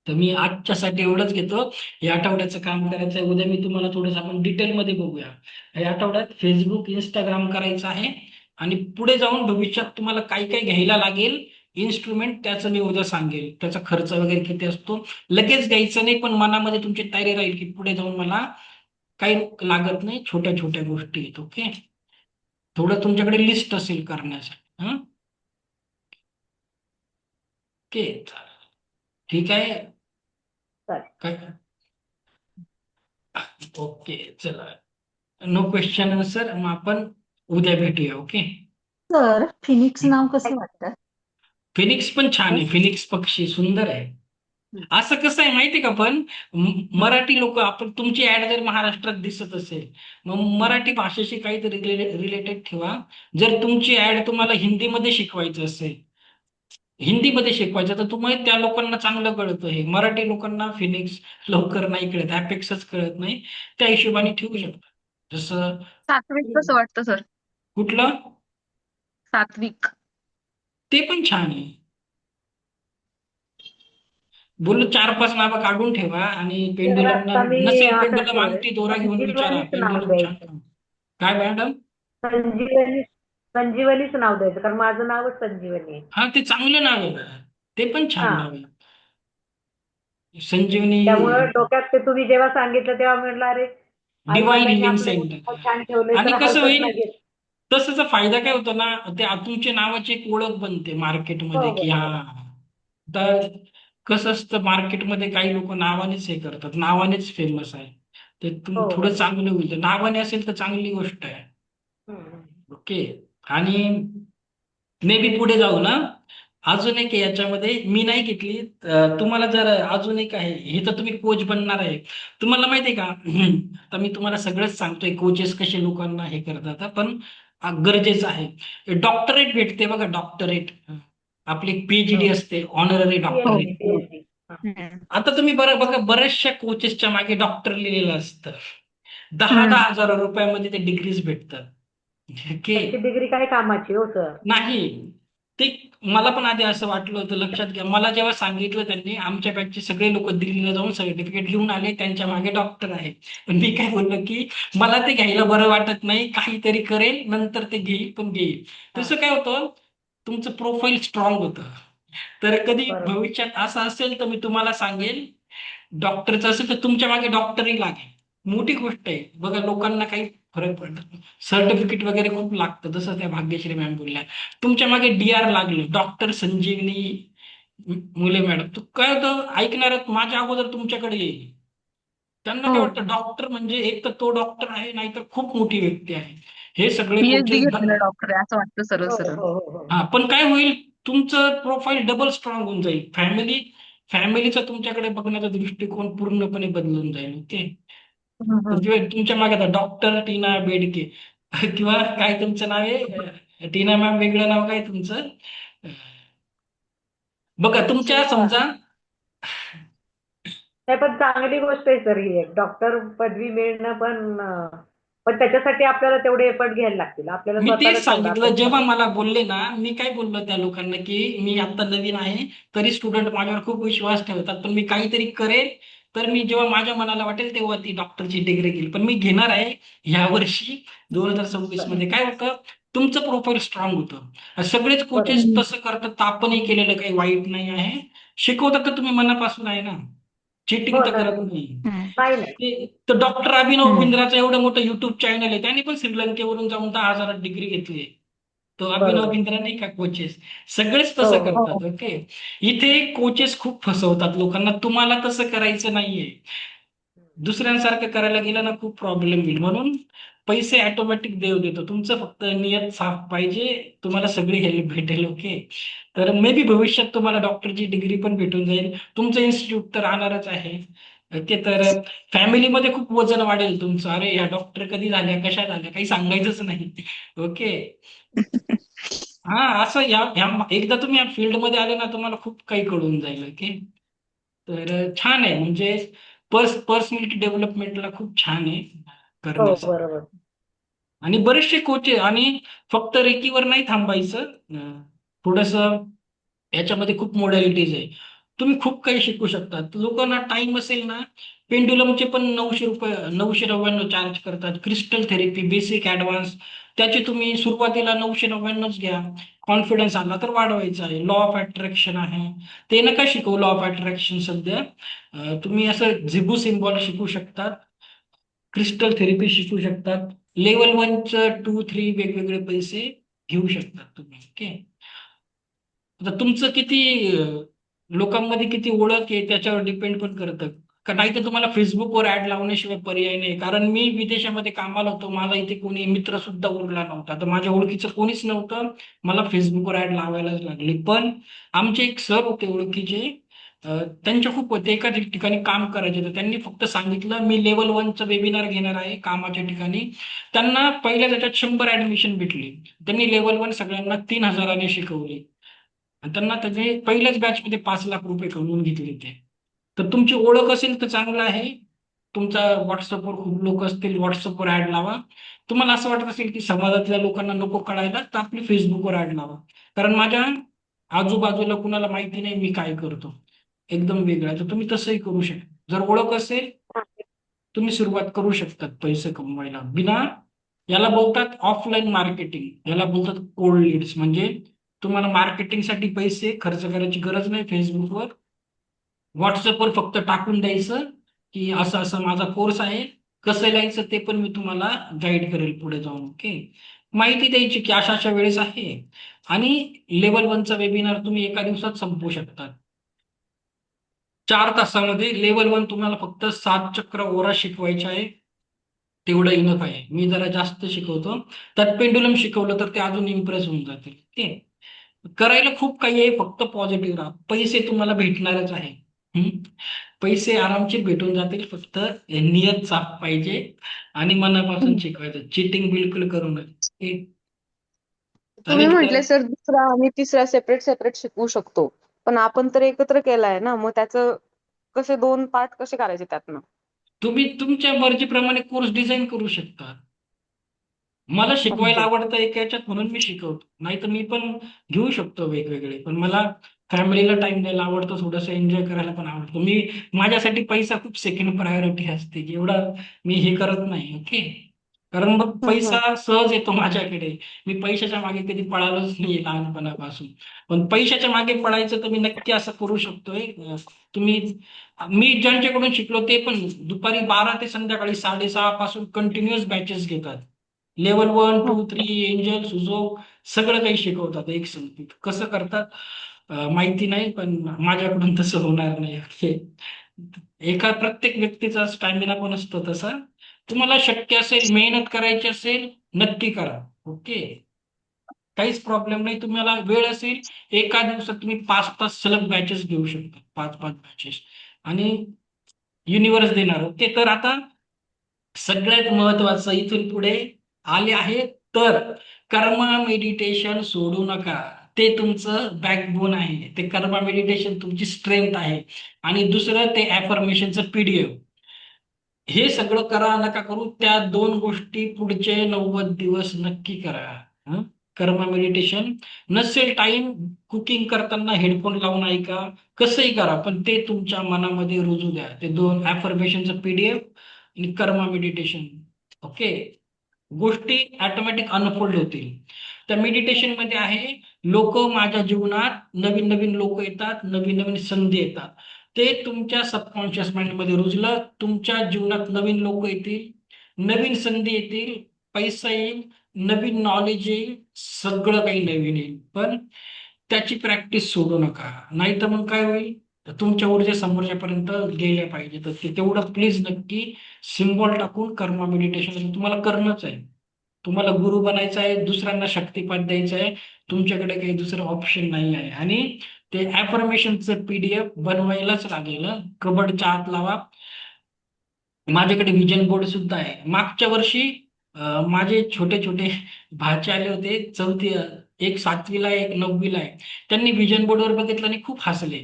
तर मी आजच्यासाठी एवढंच घेतो. या आठवड्याचं काम करायचं आहे. उद्या मी तुम्हाला थोडंसं आपण डिटेलमध्ये बघूया. या आठवड्यात फेसबुक, इंस्टाग्राम करायचं आहे, आणि पुढे जाऊन भविष्यात तुम्हाला काय काय घ्यायला लागेल इन्स्ट्रुमेंट, त्याचं मी उद्या सांगेल. त्याचा खर्च वगैरे किती असतो. लगेच घ्यायचं नाही, पण मनामध्ये तुमची तयारी राहील की पुढे जाऊन मला काही लागत नाही, छोट्या छोट्या गोष्टी आहेत. ओके. थोडं तुमच्याकडे लिस्ट असेल करण्यासाठी. ओके. ठीक आहे. चालेल. काय. ओके. चला. No question answer. मग आपण उद्या भेटूया. ओके. तर फिनिक्स नाव कसं वाटतं? फिनिक्स पण छान आहे. फिनिक्स पक्षी सुंदर आहे. असं कसं आहे माहितीये का, पण मराठी लोक, आपण तुमची ऍड जर महाराष्ट्रात दिसत असेल, मग मराठी भाषेशी काहीतरी रिलेटेड ठेवा. जर तुमची ऍड तुम्हाला हिंदीमध्ये शिकवायचं असेल, हिंदीमध्ये शिकवायचं, तर तुम्हाला त्या लोकांना चांगलं कळतं. हे मराठी लोकांना फिनिक्स लवकर नाही कळत, अपेक्षाच कळत नाही. त्या हिशोबाने ठेवू शकता. जसं सात्विक कसं वाटतं सर? कुठलं, सात्विक. ते पण छान आहे. बोललो 4-5 नावं काढून ठेवा, आणि तर पेंडुलमला आता मी नसेल असं पेंडुलम ठेवलंय, अंगठी दोरा घेऊन विचारा. संजीवनीच नाव पेंडुलम छान द्यायचं. नाव. काय मॅडम. संजीवनी, संजीवनीच नाव द्यायचं, कारण माझं नावच संजीवनी आहे. हा, ते चांगलं नाव आहे. ते पण छान हा, नाव आहे. संजीवनी त्यामुळे डोक्यात ते तुम्ही जेव्हा सांगितलं तेव्हा म्हटलं अरे आई डिवाइन वडिलांनी हिलिंग आपलं नाव सेंटर. छान ठेवलंय आणि तर कसं हरकत होईल, नाही. तसंचा फायदा काय होतो ना, ते तुमच्या नावाची एक ओळख बनते मार्केटमध्ये, हो की बरोबर. हा. तर कसं असतं, मार्केटमध्ये काही लोक नावानेच हे करतात, नावानेच फेमस आहे. ते हो थोडं चांगलं होईल. नावाने असेल तर चांगली गोष्ट आहे. हम्म. ओके. आणि मे बी पुढे जाऊ ना, अजून एक आहे याच्यामध्ये मी नाही घेतली. तुम्हाला जर अजून एक आहे, हे तर तुम्ही कोच बनणार आहे. तुम्हाला माहिती आहे का, तर मी तुम्हाला सगळंच सांगतोय कोचेस कसे लोकांना हे करतात, पण गरजेचं आहे. डॉक्टरेट भेटते बघा, डॉक्टरेट. आपली PhD असते, ऑनररी हो. डॉक्टरेट. PhD. हम्म. आता तुम्ही बरं बघा, बऱ्याचशा कोचेसच्या मागे डॉक्टर लिहिलेलं असतं. 10 हम्म. 10 हजार रुपयामध्ये ते डिग्रीज भेटतात. ओके. त्याची डिग्री काय कामाची हो सर? नाही, ते मला पण आधी असं वाटलं होतं. लक्षात घ्या, मला जेव्हा सांगितलं त्यांनी, आमच्या बॅचचे सगळे लोक दिल्लीला जाऊन सर्टिफिकेट घेऊन आले, त्यांच्या मागे डॉक्टर आहे. पण मी काय बोललो की मला ते घ्यायला बरं वाटत नाही, काहीतरी करेल नंतर ते घेईल, पण घेईल. तसं काय होतं, तुमचं प्रोफाईल स्ट्रॉंग होतं. तर कधी बरोबर. भविष्यात असं असेल तर मी तुम्हाला सांगेल, डॉक्टरचं असेल तर तुमच्या मागे डॉक्टरही लागेल. मोठी गोष्ट आहे बघा, लोकांना काही फरक पडत नाही. सर्टिफिकेट वगैरे खूप लागतं, जसं त्या भाग्यश्री मॅम बोलल्या. तुमच्या मागे DR लागलं, डॉक्टर संजीवनी मुले मॅडम, तू काय होतं, ऐकणार माझ्या अगोदर तुमच्याकडे येईल. त्यांना काय हो. वाटतं, डॉक्टर म्हणजे एक तर तो डॉक्टर आहे, नाहीतर खूप मोठी व्यक्ती आहे. हे सगळे PhD कोचेस. घेतलेलं डॉक्टर आहे असं वाटतं सरळ हो सरळ. हो हो हो. हा, पण काय होईल, तुमचं प्रोफाईल डबल स्ट्रॉंग होऊन जाईल. फॅमिलीचा तुमच्याकडे बघण्याचा दृष्टिकोन पूर्णपणे बदलून जाईल. ओके. हम्म, तर हम्म. तुमच्या मागे आता डॉक्टर टीना बेडके किंवा काय तुमचं नाव आहे, टीना मॅम वेगळं नाव काय तुमचं, बघा तुमच्या शिल्पा. समजा. नाही पण चांगली गोष्ट आहे सर ही एक डॉक्टर पदवी मिळणं, पण त्याच्यासाठी आपल्याला तेवढे एफर्ट घ्यायला लागतील. आपल्याला मी स्वतःला तेच तेवढा सांगितलं अभ्यास जेव्हा करावा. मला बोलले ना, मी काय बोललो त्या लोकांना की मी आता नवीन आहे, तरी स्टुडंट माझ्यावर खूप विश्वास ठेवतात, पण मी काहीतरी करेल. तर मी जेव्हा माझ्या मनाला वाटेल तेव्हा ती डॉक्टरची डिग्री घेईल, पण मी घेणार आहे ह्या वर्षी 2026 मध्ये. काय होतं, तुमचं प्रोफाईल स्ट्रॉंग होतं. सगळेच कोचेस बरोबर. तसं करतात, तर आपणही केलेलं काही वाईट नाही आहे. शिकवतात तर तुम्ही मनापासून आहे ना, चिटिंग हो तर ना. करत नाही. हम्म. नाही नाही. तर डॉक्टर अभिनव हम्म. बिंद्राचं एवढं मोठं युट्यूब चॅनल आहे, त्यांनी पण श्रीलंकेवरून जाऊन 10,000 डिग्री घेतली. तो अभिनव बरोबर. बिंद्रा नाही का कोचेस, सगळेच हो तसं हो. करतात. ओके, इथे कोचेस खूप फसवतात लोकांना. तुम्हाला तसं करायचं नाहीये. दुसऱ्यांसारखं करायला गेलं ना खूप प्रॉब्लेम येईल. म्हणून पैसे ऑटोमॅटिक देव देतो. तुमचं फक्त नियत साफ पाहिजे, तुम्हाला सगळी हेल्प भेटेल. ओके, तर मे बी भविष्यात तुम्हाला डॉक्टरची डिग्री पण भेटून जाईल. तुमचं इन्स्टिट्यूट तर राहणारच आहे. ओके, तर फॅमिलीमध्ये खूप वजन वाढेल तुमचं. अरे ह्या डॉक्टर कधी झाल्या, कशा झाल्या, काही सांगायचंच नाही. ओके, हा असं एकदा तुम्ही या फील्डमध्ये आले ना, तुम्हाला खूप काही कळून जाईल. ओके, तर छान आहे. म्हणजे पर्सनॅलिटी डेव्हलपमेंटला खूप छान आहे हो करण्यासाठी. बरोबर. आणि बरेचसे कोचेस, आणि फक्त रेकीवर नाही थांबायचं. थोडस याच्यामध्ये खूप मोडॅलिटीज आहे. तुम्ही खूप काही शिकू शकता. लोकांना टाइम असेल ना, पेंड्युलमचे पण ₹900 999 चार्ज करतात. क्रिस्टल थेरपी बेसिक ऍडव्हान्स, त्याचे तुम्ही सुरुवातीला 999च घ्या. कॉन्फिडन्स आला तर वाढवायचा आहे. लॉ ऑफ अट्रॅक्शन आहे, ते नका शिकवू. लॉ ऑफ अट्रॅक्शन सध्या तुम्ही असं झिबू सिम्बॉल शिकू शकता, क्रिस्टल थेरपी शिकू शकतात. लेवल 1चं 2, 3 वेगवेगळे पैसे घेऊ शकतात तुम्ही. ओके, आता तुमचं किती लोकांमध्ये किती ओळख आहे त्याच्यावर डिपेंड पण करतं. का नाही तर तुम्हाला फेसबुकवर ऍड लावण्याशिवाय पर्याय नाही. कारण मी विदेशामध्ये कामाला होतो, मला इथे कोणी मित्र सुद्धा उरला नव्हता, तर माझ्या ओळखीचं कोणीच नव्हतं. मला फेसबुकवर ऍड लावायलाच लागली. पण आमचे एक सर होते ओळखीचे, त्यांच्या खूप होते, एका ठिकाणी काम करायचे, तर त्यांनी फक्त सांगितलं मी लेवल 1चं वेबिनार घेणार आहे कामाच्या ठिकाणी. त्यांना पहिल्या त्याच्यात 100 ऍडमिशन भेटली. त्यांनी लेवल 1 सगळ्यांना 3,000ने शिकवली, आणि त्यांना त्याचे पहिल्याच बॅचमध्ये ₹5,00,000 कमवून घेतले ते. तर तुमची ओळख असेल तर चांगलं आहे. तुमचा व्हॉट्सअपवर खूप लोक असतील, व्हॉट्सअपवर ऍड लावा. तुम्हाला असं वाटत असेल की समाजातल्या लोकांना नको कळायला, तर आपली फेसबुकवर ऍड लावा. कारण माझ्या आजूबाजूला कुणाला माहिती नाही मी काय करतो, एकदम वेगळं आहे. तर तुम्ही तसंही करू शकता. जर ओळख असेल, तुम्ही सुरुवात करू शकतात पैसे कमवायला बिना. याला बोलतात ऑफलाईन मार्केटिंग, याला बोलतात कोल्ड लीड्स. म्हणजे तुम्हाला मार्केटिंगसाठी पैसे खर्च करायची गरज नाही. फेसबुकवर, व्हॉट्सअपवर फक्त टाकून द्यायचं की असं असं माझा कोर्स आहे, कसं लिहायचं ते पण मी तुम्हाला गाईड करेल पुढे जाऊन. ओके, माहिती द्यायची की अशा अशा वेळेस आहे. आणि लेवल 1चा वेबिनार तुम्ही एका दिवसात संपवू शकता. 4 तासामध्ये लेवल 1 तुम्हाला फक्त 7 चक्र ओरा शिकवायचे आहे. तेवढं इनफ आहे. मी जरा जास्त शिकवतो. त्यात पेंडुलम शिकवलं तर ते अजून इम्प्रेस होऊन जातील. ओके, करायला खूप काही आहे, फक्त पॉझिटिव्ह राहा. पैसे तुम्हाला भेटणारच आहे. हम्म? पैसे आरामशीर भेटून जातील, फक्त नियत साफ पाहिजे आणि मनापासून शिकवायचं. चिटिंग बिलकुल करू नये. तुम्ही चालेल तर. म्हटले सर दुसरा आणि तिसरा सेपरेट सेपरेट शिकवू शकतो. पण आपण तर एकत्र केलाय ना, मग त्याचं कसे 2 पार्ट कसे करायचे त्यातनं? तुम्ही तुमच्या मर्जीप्रमाणे कोर्स डिझाईन करू शकता. मला शिकवायला ओके. आवडतं एक याच्यात, म्हणून मी शिकवतो. नाहीतर मी पण घेऊ शकतो वेगवेगळे, पण मला फॅमिलीला टाइम द्यायला आवडतो, थोडंसं एन्जॉय करायला पण आवडतो. माझ्यासाठी पैसा खूप सेकंड प्रायोरिटी असते, की एवढं मी हे करत नाही. ओके, कारण मग हम्म हम्म. पैसा सहज येतो माझ्याकडे. मी पैशाच्या मागे कधी पळालोच नाही लहानपणापासून. पण पैशाच्या मागे पळायचं तर मी नक्की असं करू शकतोय. तुम्ही मी ज्यांच्याकडून शिकलो ते पण दुपारी 12 ते संध्याकाळी 6:30 पासून कंटिन्युअस बॅचेस घेतात. लेवल 1, 2, 3, एंजल, सुजो सगळं काही शिकवतात एक संगतीत. कसं करतात माहिती नाही, पण माझ्याकडून तसं होणार नाही. ओके, प्रत्येक व्यक्तीचा स्टॅमिना पण असतो तसा. तुम्हाला शक्य असेल, मेहनत करायची असेल, नक्की करा. ओके, काहीच प्रॉब्लेम नाही. तुम्हाला वेळ असेल, एका दिवसात तुम्ही 5 तास सलग बॅचेस घेऊ शकता, 5-5 बॅचेस, आणि युनिव्हर्स देणार. ओके, तर आता सगळ्यात महत्वाचं इथून पुढे आले आहे, तर कर्मा मेडिटेशन सोडू नका. ते तुमचं बॅकबोन आहे. ते कर्मा मेडिटेशन तुमची स्ट्रेंथ आहे. आणि दुसरं ते ॲफर्मेशनचं पीडीएफ. हे सगळं करा, नका करू. त्या 2 गोष्टी पुढचे 90 दिवस नक्की करा. हं? कर्मा मेडिटेशन. नसेल टाइम, कुकिंग करताना हेडफोन लावून ऐका, कसंही करा, पण ते तुमच्या मनामध्ये रुजू द्या. ते 2 ॲफर्मेशनचं पीडीएफ आणि कर्मा मेडिटेशन. ओके, गोष्टी ऑटोमॅटिक अनफोल्ड होतील. त्या मेडिटेशन मध्ये आहे, लोक माझ्या जीवनात नवीन नवीन लोक येतात, नवीन नवीन संधी येतात. ते तुमच्या सबकॉन्शियस माइंड मध्ये रुजलं, तुमच्या जीवनात नवीन लोक येतील, नवीन संधी येतील, पैसा येईल, नवीन नॉलेज येईल, सगळं काही नवीन येईल. पण त्याची प्रॅक्टिस सोडू नका, नाही तर मग काय होईल, तर तुमच्या ऊर्जा समोरच्यापर्यंत गेल्या पाहिजे. तर ते तेवढं प्लीज नक्की सिम्बॉल टाकून कर्मा मेडिटेशन तुम्हाला करणंच आहे. तुम्हाला गुरु बनायचं आहे, दुसऱ्यांना शक्तिपात द्यायचा आहे, तुमच्याकडे काही दुसरं ऑप्शन नाही आहे. आणि ते ॲफर्मेशनचं PDF बनवायलाच लागेल. कबडच्या आत लावा. माझ्याकडे विजन बोर्ड सुद्धा आहे. मागच्या वर्षी माझे छोटे छोटे भाचे आले होते, एक 7वीला आहे, एक 9वीला आहे. त्यांनी विजन बोर्डवर बघितलं आणि खूप हसले.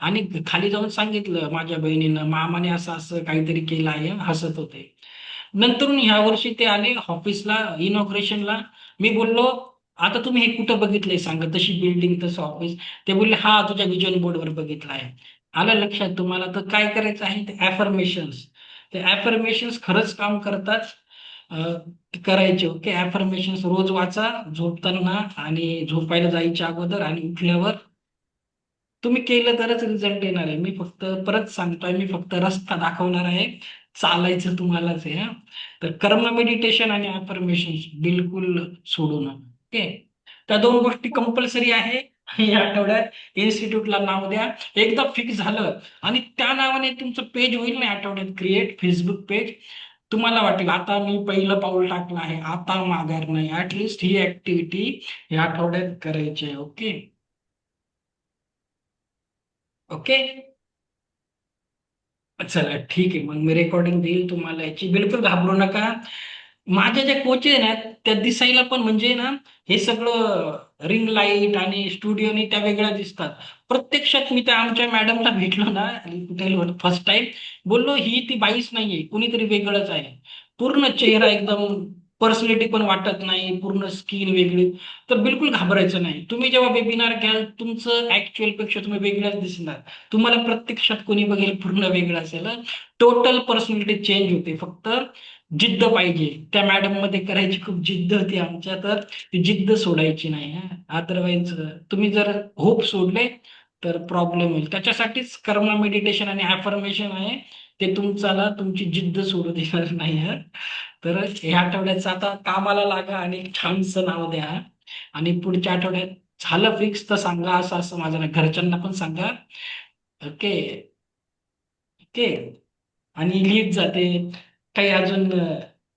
आणि खाली जाऊन सांगितलं माझ्या बहिणीनं, मामाने असं असं काहीतरी केलं आहे, हसत होते. नंतरून ह्या वर्षी ते आले ऑफिसला इनॉग्रेशनला. मी बोललो, आता तुम्ही हे कुठं बघितलंय सांगा, तशी बिल्डिंग तसं ऑफिस. ते बोलले, हा तुझ्या विजन बोर्डवर बघितलं आहे. आलं लक्षात तुम्हाला? तर काय करायचं आहे, ते ॲफर्मेशन्स. ते ॲफर्मेशन्स खरंच काम करतात. ते करायचे. ओके, ॲफर्मेशन्स रोज वाचा, झोपताना आणि झोपायला जायच्या अगोदर आणि उठल्यावर. तुम्ही केलं तरच रिझल्ट येणार आहे. मी फक्त परत सांगतोय, मी फक्त रस्ता दाखवणार आहे, चालायचं तुम्हालाच आहे. हा, तर कर्म मेडिटेशन आणि अफर्मेशन बिलकुल सोडू नका. ओके, त्या 2 गोष्टी कंपल्सरी आहे. या आठवड्यात इन्स्टिट्यूटला नाव द्या. एकदा फिक्स झालं आणि त्या नावाने तुमचं पेज होईल ना आठवड्यात क्रिएट, फेसबुक पेज. तुम्हाला वाटेल आता मी पहिलं पाऊल टाकलं आहे, आता माघार नाही. ऍटलिस्ट ही ऍक्टिव्हिटी या आठवड्यात करायची आहे. ओके ओके, चला ठीक आहे. मग मी रेकॉर्डिंग देईल तुम्हाला याची, बिलकुल घाबरू नका. माझ्या ज्या कोच आहे ना, त्या दिसायला पण म्हणजे ना, हे सगळं रिंग लाईट आणि स्टुडिओनी त्या वेगळ्या दिसतात. प्रत्यक्षात मी त्या आमच्या मॅडमला भेटलो ना फर्स्ट टाइम, बोललो ही ती बाईच नाहीये, कुणीतरी वेगळंच आहे. पूर्ण चेहरा एकदम, पर्सनॅलिटी पण वाटत नाही, पूर्ण स्किन वेगळी. तर बिलकुल घाबरायचं नाही. तुम्ही जेव्हा वेबिनार घ्याल, तुमचं ऍक्च्युअल पेक्षा तुम्ही वेगळंच दिसणार. तुम्हाला प्रत्यक्षात कोणी बघेल पूर्ण वेगळं असेल. टोटल पर्सनॅलिटी चेंज होते. फक्त जिद्द पाहिजे. त्या मॅडम मध्ये करायची खूप जिद्द होती आमच्या, तर ती जिद्द सोडायची नाही. अदरवाईज तुम्ही जर होप सोडले तर प्रॉब्लेम होईल. त्याच्यासाठीच कर्म मेडिटेशन आणि ॲफर्मेशन आहे. ते तुमच्याला तुमची जिद्द सोडू देणार नाही. तर ह्या आठवड्याचं आता कामाला लागा आणि एक छानसं नाव द्या. आणि पुढच्या आठवड्यात झालं फिक्स तर सांगा, असं असं माझ्या घरच्यांना पण सांगा. ओके ओके, आणि लिहित जाते काही अजून.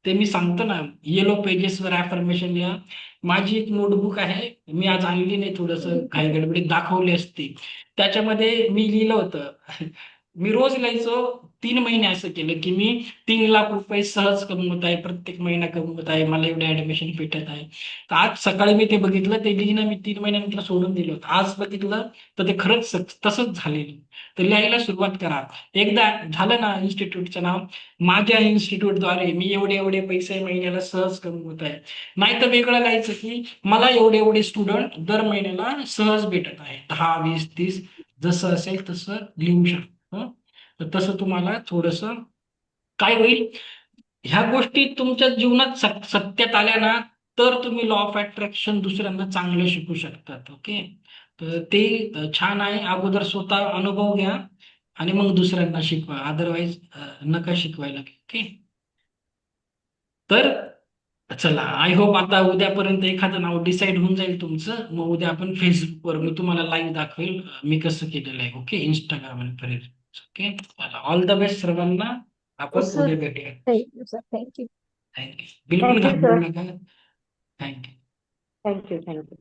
ते मी सांगतो ना, येलो पेजेसवर ॲफर्मेशन लिहा. माझी एक नोटबुक आहे, मी आज आणली नाही, थोडंसं घाई गडबडीत दाखवली असती. त्याच्यामध्ये मी लिहिलं होतं, मी रोज लिहायचो. 3 महिने असं केलं की मी 3 लाख रुपये सहज कमवत आहे, प्रत्येक महिना कमवत आहे, मला एवढे ऍडमिशन भेटत आहे. तर आज सकाळी मी ते बघितलं, ते लिहिणं मी 3 महिन्यानंतर सोडून दिलं होतं. आज बघितलं तर ते खरंच तसंच झालेलं. तर लिहायला सुरुवात करा. एकदा झालं ना इन्स्टिट्यूटचं नाव, माझ्या इन्स्टिट्यूटद्वारे मी एवढे एवढे पैसे महिन्याला सहज कमवत आहे. नाही तर वेगळं लिहायचं की मला एवढे एवढे स्टुडंट दर महिन्याला सहज भेटत आहे, 10, 20, 30, जसं असेल तसं लिहू शकतो. तर तसं तुम्हाला थोडंसं काय होईल, ह्या गोष्टी तुमच्या जीवनात सत्यात आल्या ना, तर तुम्ही लॉ ऑफ अट्रॅक्शन दुसऱ्यांना चांगलं शिकू शकतात. ओके, तर ते छान आहे. अगोदर स्वतः अनुभव घ्या आणि मग दुसऱ्यांना शिकवा. अदरवाईज नका शिकवायला. ओके, तर चला, आय होप आता उद्यापर्यंत एखादं नाव डिसाईड होऊन जाईल तुमचं. मग उद्या आपण फेसबुकवर मी तुम्हाला लाईव्ह दाखवेल मी कसं केलेलं आहे. ओके, इंस्टाग्राम आणि ओके, चला, ऑल द बेस्ट सर्वांना. आपण सर, उद्या भेटूया. Thank you sir, thank you. थँक्यू. बिलकुल थँक्यू घाबरू सर, नका. थँक्यू. थँक्यू.